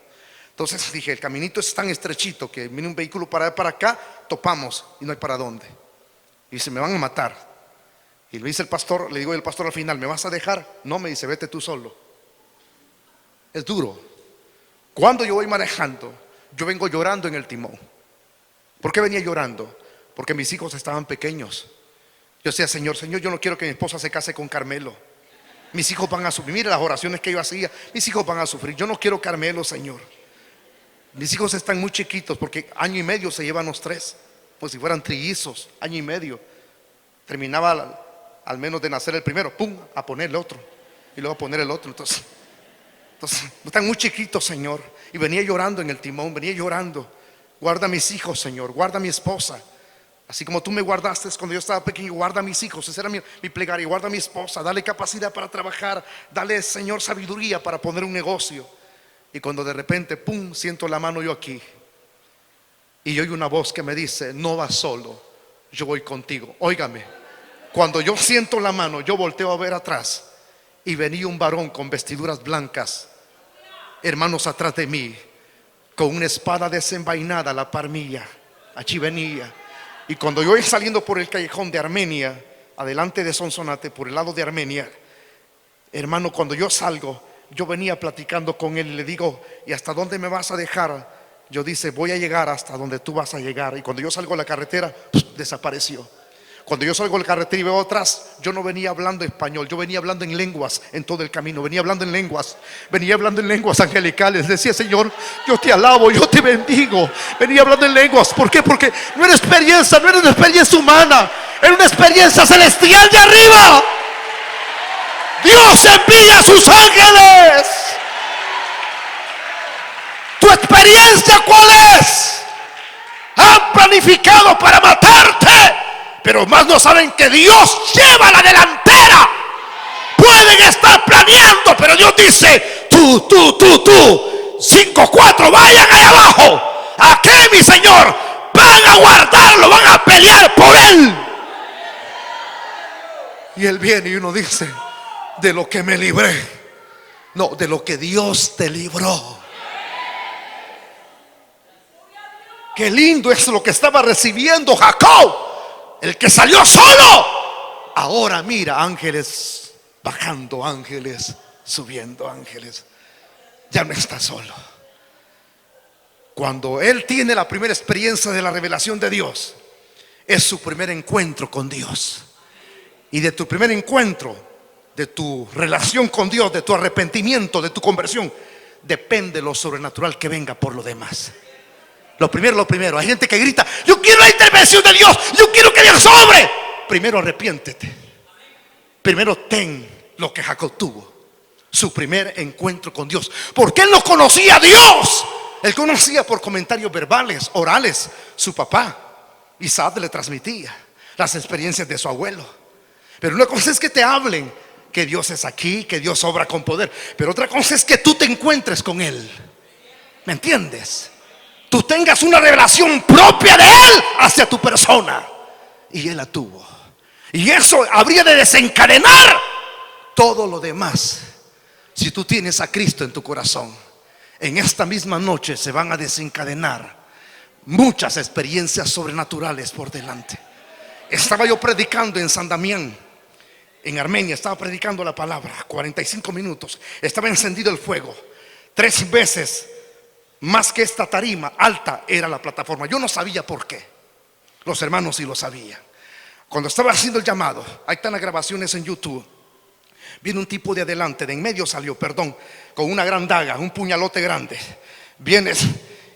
Entonces dije, el caminito es tan estrechito que viene un vehículo para acá, topamos y no hay para dónde. Y dice, me van a matar. Y le dice el pastor, le digo al pastor al final, ¿me vas a dejar? No, me dice, vete tú solo. Es duro. Cuando yo voy manejando, yo vengo llorando en el timón. ¿Por qué venía llorando? Porque mis hijos estaban pequeños. Yo decía, Señor, yo no quiero que mi esposa se case con Carmelo. Mis hijos van a sufrir. Mira las oraciones que yo hacía. Mis hijos van a sufrir. Yo no quiero Carmelo, Señor. Mis hijos están muy chiquitos, porque año y medio se llevan los tres, pues si fueran trillizos, año y medio. Terminaba al menos de nacer el primero, pum, a poner el otro, y luego a poner el otro. Entonces están muy chiquitos, Señor. Y venía llorando en el timón, venía llorando. Guarda a mis hijos, Señor, guarda a mi esposa. Así como tú me guardaste cuando yo estaba pequeño, guarda a mis hijos. Esa era mi plegaria. Guarda a mi esposa, dale capacidad para trabajar, dale, Señor, sabiduría para poner un negocio. Y cuando de repente, pum, siento la mano yo aquí, y oigo una voz que me dice, no vas solo, yo voy contigo. Óigame, cuando yo siento la mano, yo volteo a ver atrás, y venía un varón con vestiduras blancas, hermanos, atrás de mí, con una espada desenvainada a la par mía. Allí venía. Y cuando yo voy saliendo por el callejón de Armenia, adelante de Sonsonate, por el lado de Armenia, hermano, cuando yo salgo, yo venía platicando con él y le digo, ¿y hasta dónde me vas a dejar? Yo dice, voy a llegar hasta donde tú vas a llegar. Y cuando yo salgo a la carretera, desapareció. Cuando yo salgo a la carretera y veo atrás, yo no venía hablando español, yo venía hablando en lenguas en todo el camino. Venía hablando en lenguas angelicales. Decía, Señor, yo te alabo, yo te bendigo. Venía hablando en lenguas. ¿Por qué? Porque no era una experiencia humana, era una experiencia celestial de arriba. Dios envía a sus ángeles. ¿Tu experiencia cuál es? Han planificado para matarte, pero más no saben que Dios lleva la delantera. Pueden estar planeando, pero Dios dice, tú 5, 4, vayan allá abajo. ¿A qué, mi Señor? Van a guardarlo, van a pelear por él. Y él viene y uno dice, de lo que me libré, no, de lo que Dios te libró. Qué lindo es lo que estaba recibiendo Jacob, el que salió solo. Ahora mira, ángeles bajando, ángeles subiendo, ángeles. Ya no está solo. Cuando él tiene la primera experiencia de la revelación de Dios, es su primer encuentro con Dios. Y de tu primer encuentro, de tu relación con Dios, de tu arrepentimiento, de tu conversión, depende lo sobrenatural que venga por lo demás. Lo primero. Hay gente que grita, yo quiero la intervención de Dios, yo quiero que Dios sobre. Primero arrepiéntete. Primero ten lo que Jacob tuvo, su primer encuentro con Dios. Porque él no conocía a Dios. Él conocía por comentarios verbales, orales, su papá. Isaac le transmitía las experiencias de su abuelo. Pero una cosa es que te hablen que Dios es aquí, que Dios obra con poder, pero otra cosa es que tú te encuentres con Él. ¿Me entiendes? Tú tengas una revelación propia de Él hacia tu persona. Y Él la tuvo. Y eso habría de desencadenar todo lo demás. Si tú tienes a Cristo en tu corazón, en esta misma noche se van a desencadenar muchas experiencias sobrenaturales por delante. Estaba yo predicando en San Damián, en Armenia, estaba predicando la palabra, 45 minutos, estaba encendido el fuego. 3 veces más que esta tarima alta era la plataforma. Yo no sabía por qué. Los hermanos sí lo sabían. Cuando estaba haciendo el llamado, ahí están las grabaciones en YouTube. Viene un tipo de adelante, de en medio salió, con una gran daga, un puñalote grande. Vienes,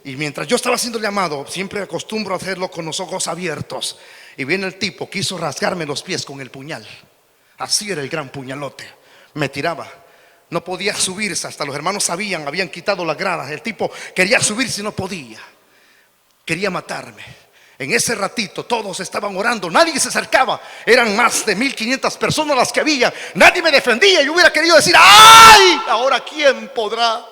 y mientras yo estaba haciendo el llamado, siempre acostumbro a hacerlo con los ojos abiertos. Y viene el tipo, quiso rasgarme los pies con el puñal. Así era el gran puñalote. Me tiraba. No podía subirse, hasta los hermanos sabían, habían quitado las gradas. El tipo quería subirse y no podía. Quería matarme. En ese ratito todos estaban orando, nadie se acercaba. Eran más de 1500 personas las que había. Nadie me defendía. Yo hubiera querido decir, ¡ay! Ahora ¿quién podrá?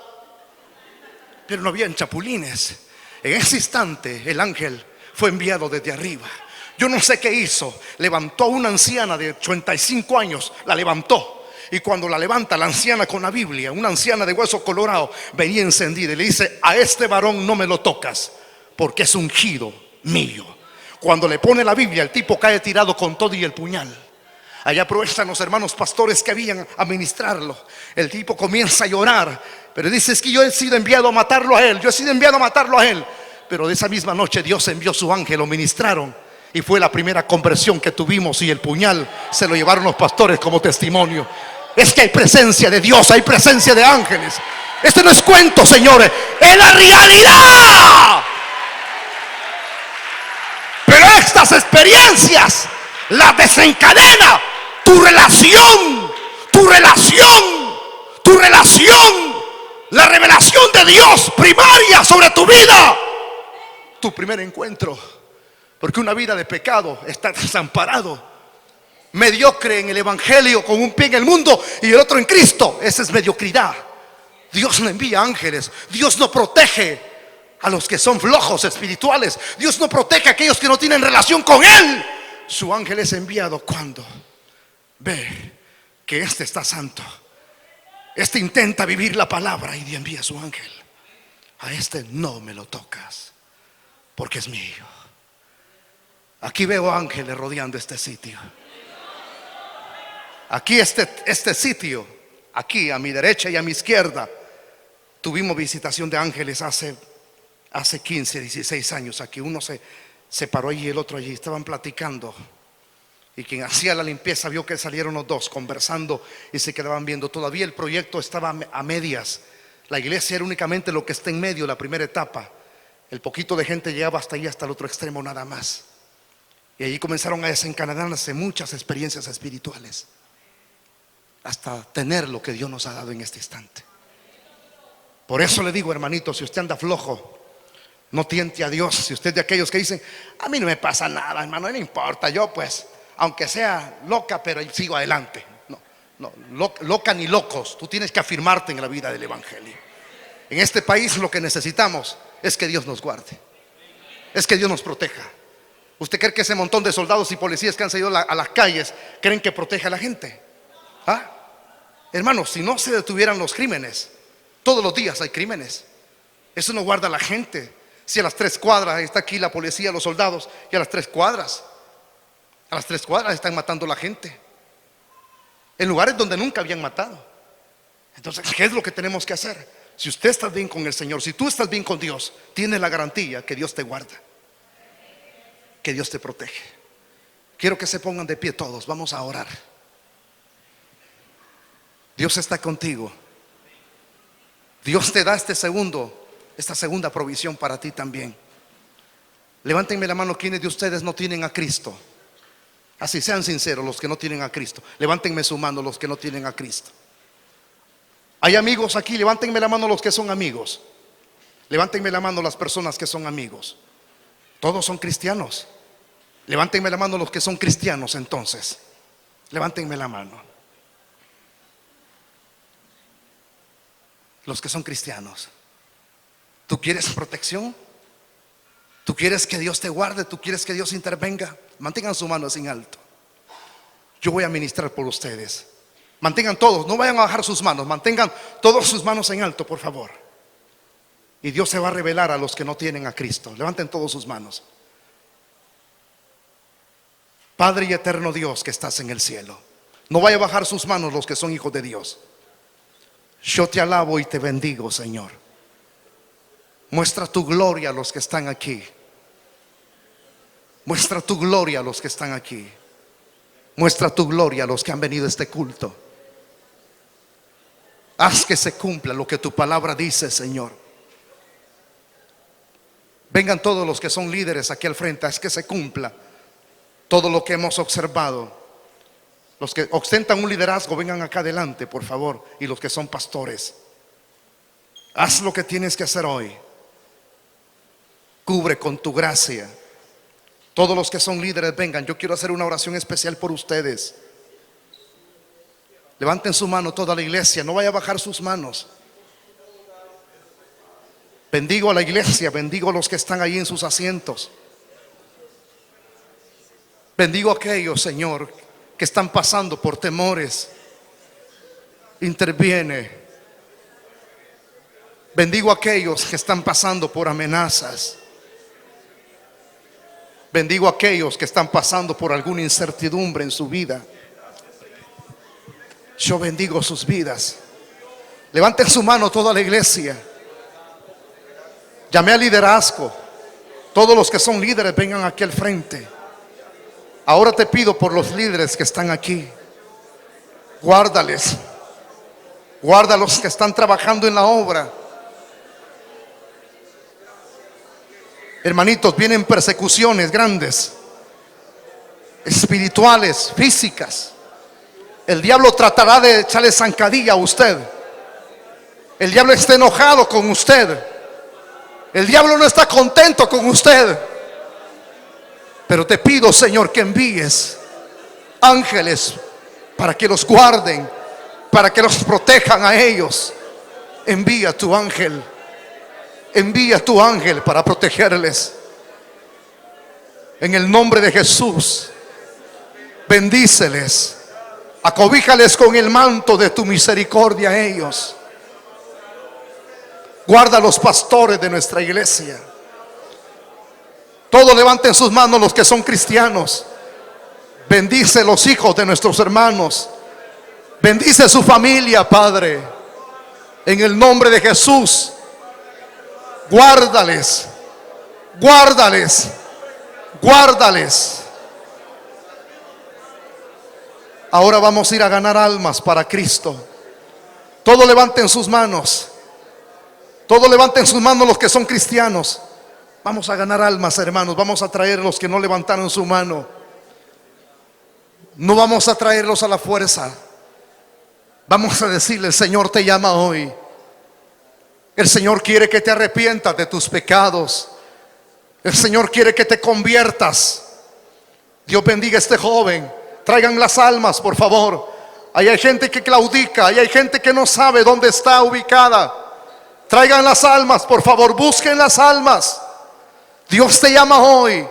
Pero no habían chapulines. En ese instante el ángel fue enviado desde arriba. Yo no sé qué hizo. Levantó a una anciana de 85 años. La levantó. Y cuando la levanta la anciana con la Biblia, una anciana de hueso colorado, venía encendida y le dice, a este varón no me lo tocas, porque es ungido mío. Cuando le pone la Biblia, el tipo cae tirado con todo y el puñal. Allá aprovechan los hermanos pastores que habían a ministrarlo. El tipo comienza a llorar, pero dice: es que yo he sido enviado a matarlo a él, yo he sido enviado a matarlo a él. Pero de esa misma noche Dios envió su ángel, lo ministraron, y fue la primera conversión que tuvimos, y el puñal se lo llevaron los pastores como testimonio. Es que hay presencia de Dios, hay presencia de ángeles. Este no es cuento, señores, es la realidad. Pero estas experiencias las desencadena tu relación, la revelación de Dios primaria sobre tu vida, tu primer encuentro. Porque una vida de pecado está desamparado, mediocre en el evangelio, con un pie en el mundo y el otro en Cristo. Esa es mediocridad. Dios no envía ángeles, Dios no protege a los que son flojos espirituales, Dios no protege a aquellos que no tienen relación con Él. Su ángel es enviado cuando ve que este está santo, este intenta vivir la palabra, y envía a su ángel. A este no me lo tocas, porque es mío. Aquí veo ángeles rodeando este sitio. Aquí este sitio, aquí a mi derecha y a mi izquierda, tuvimos visitación de ángeles hace 15, 16 años. Aquí uno se paró allí y el otro allí, estaban platicando, y quien hacía la limpieza vio que salieron los dos conversando y se quedaban viendo. Todavía el proyecto estaba a medias. La iglesia era únicamente lo que está en medio, la primera etapa. El poquito de gente llegaba hasta ahí, hasta el otro extremo nada más. Y allí comenzaron a desencadenarse muchas experiencias espirituales, hasta tener lo que Dios nos ha dado en este instante. Por eso le digo, hermanito, si usted anda flojo, no tiente a Dios. Si usted es de aquellos que dicen: a mí no me pasa nada, hermano, no importa, yo pues, aunque sea loca, pero sigo adelante. No, loca ni locos. Tú tienes que afirmarte en la vida del evangelio. En este país lo que necesitamos es que Dios nos guarde, es que Dios nos proteja. ¿Usted cree que ese montón de soldados y policías que han salido a las calles creen que protege a la gente? Hermanos, si no se detuvieran los crímenes, todos los días hay crímenes, eso no guarda a la gente. Si a las 3 cuadras está aquí la policía, los soldados, y a las 3 cuadras están matando a la gente en lugares donde nunca habían matado. Entonces, ¿qué es lo que tenemos que hacer? Si usted está bien con el Señor, si tú estás bien con Dios, tienes la garantía que Dios te guarda, que Dios te protege. Quiero que se pongan de pie todos, vamos a orar. Dios está contigo. Dios te da esta segunda provisión para ti también. Levántenme la mano quienes de ustedes no tienen a Cristo. Así, sean sinceros los que no tienen a Cristo. Levántenme su mano los que no tienen a Cristo. Hay amigos aquí, levántenme la mano los que son amigos. Levántenme la mano las personas que son amigos. Todos son cristianos. Levántenme la mano los que son cristianos entonces. Levántenme la mano los que son cristianos. ¿Tú quieres protección? ¿Tú quieres que Dios te guarde? ¿Tú quieres que Dios intervenga? Mantengan su mano así en alto. Yo voy a ministrar por ustedes. Mantengan todos, no vayan a bajar sus manos. Mantengan todas sus manos en alto, por favor. Y Dios se va a revelar a los que no tienen a Cristo. Levanten todas sus manos. Padre y eterno Dios que estás en el cielo, no vaya a bajar sus manos los que son hijos de Dios. Yo te alabo y te bendigo, Señor. Muestra tu gloria a los que están aquí. Muestra tu gloria a los que están aquí. Muestra tu gloria a los que han venido a este culto. Haz que se cumpla lo que tu palabra dice, Señor. Vengan todos los que son líderes aquí al frente. Haz que se cumpla todo lo que hemos observado. Los que ostentan un liderazgo, vengan acá adelante, por favor. Y los que son pastores, haz lo que tienes que hacer hoy. Cubre con tu gracia. Todos los que son líderes, vengan. Yo quiero hacer una oración especial por ustedes. Levanten su mano toda la iglesia. No vaya a bajar sus manos. Bendigo a la iglesia. Bendigo a los que están ahí en sus asientos. Bendigo a aquellos, Señor, que están pasando por temores. Interviene. Bendigo a aquellos que están pasando por amenazas. Bendigo a aquellos que están pasando por alguna incertidumbre en su vida. Yo bendigo sus vidas. Levanten su mano toda la iglesia. Llamé al liderazgo. Todos los que son líderes vengan aquí al frente. Ahora te pido por los líderes que están aquí. Guárdales. Guarda a los que están trabajando en la obra. Hermanitos, vienen persecuciones grandes, espirituales, físicas. El diablo tratará de echarle zancadilla a usted. El diablo está enojado con usted. El diablo no está contento con usted. Pero te pido, Señor, que envíes ángeles para que los guarden, para que los protejan a ellos. Envía tu ángel. Envía tu ángel para protegerles. En el nombre de Jesús, bendíceles. Acobíjales con el manto de tu misericordia a ellos. Guarda a los pastores de nuestra iglesia. Todos levanten sus manos los que son cristianos. Bendice los hijos de nuestros hermanos. Bendice su familia, Padre. En el nombre de Jesús. Guárdales, guárdales, guárdales. Ahora vamos a ir a ganar almas para Cristo. Todos levanten sus manos. Todos levanten sus manos los que son cristianos. Vamos a ganar almas, hermanos. Vamos a traer los que no levantaron su mano. No vamos a traerlos a la fuerza. Vamos a decirle: el Señor te llama hoy. El Señor quiere que te arrepientas de tus pecados. El Señor quiere que te conviertas. Dios bendiga a este joven. Traigan las almas, por favor. Ahí hay gente que claudica. Ahí hay gente que no sabe dónde está ubicada. Traigan las almas, por favor. Busquen las almas. Dios te llama hoy.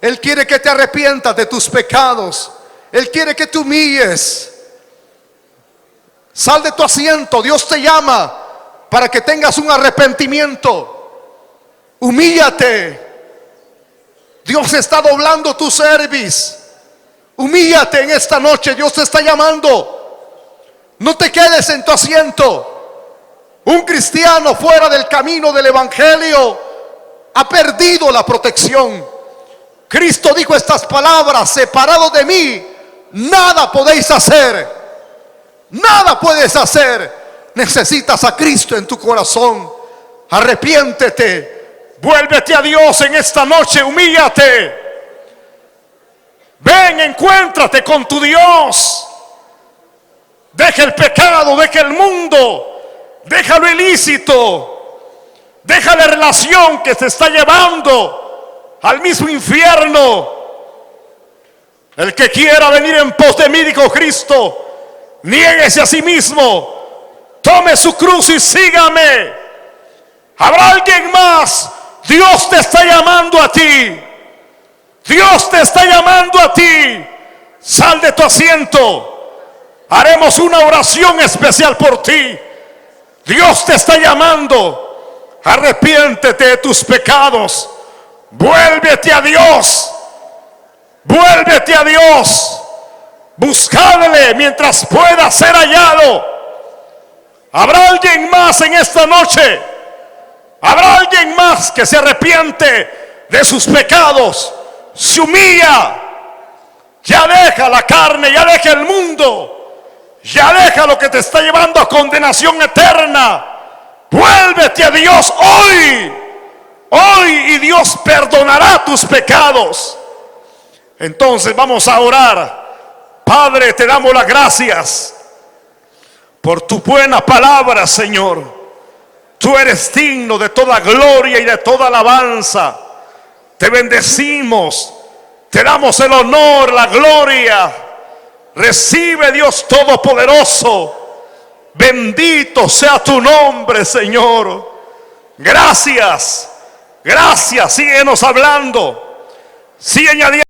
Él quiere que te arrepientas de tus pecados. Él quiere que te humilles. Sal de tu asiento. Dios te llama para que tengas un arrepentimiento. Humíllate. Dios está doblando tu cerviz. Humíllate en esta noche. Dios te está llamando. No te quedes en tu asiento. Un cristiano fuera del camino del evangelio ha perdido la protección. Cristo dijo estas palabras: separados de mí, nada podéis hacer. Nada puedes hacer. Necesitas a Cristo en tu corazón. Arrepiéntete. Vuélvete a Dios en esta noche. Humíllate. Ven, encuéntrate con tu Dios. Deja el pecado, deja el mundo, deja lo ilícito, deja la relación que te está llevando al mismo infierno. El que quiera venir en pos de mí, dijo Cristo, niéguese a sí mismo. Tome su cruz y sígame. ¿Habrá alguien más? Dios te está llamando a ti. Dios te está llamando a ti. Sal de tu asiento. Haremos una oración especial por ti. Dios te está llamando. Arrepiéntete de tus pecados. Vuélvete a Dios. Vuélvete a Dios. Buscadle mientras pueda ser hallado. ¿Habrá alguien más en esta noche? ¿Habrá alguien más que se arrepiente de sus pecados? Se humilla. Ya deja la carne, ya deja el mundo, ya deja lo que te está llevando a condenación eterna. Vuélvete a Dios hoy. Hoy, y Dios perdonará tus pecados. Entonces vamos a orar. Padre, te damos las gracias por tu buena palabra, Señor. Tú eres digno de toda gloria y de toda alabanza. Te bendecimos, te damos el honor, la gloria. Recibe, Dios Todopoderoso. Bendito sea tu nombre, Señor. Gracias, gracias. Síguenos hablando. Sigue añadiendo.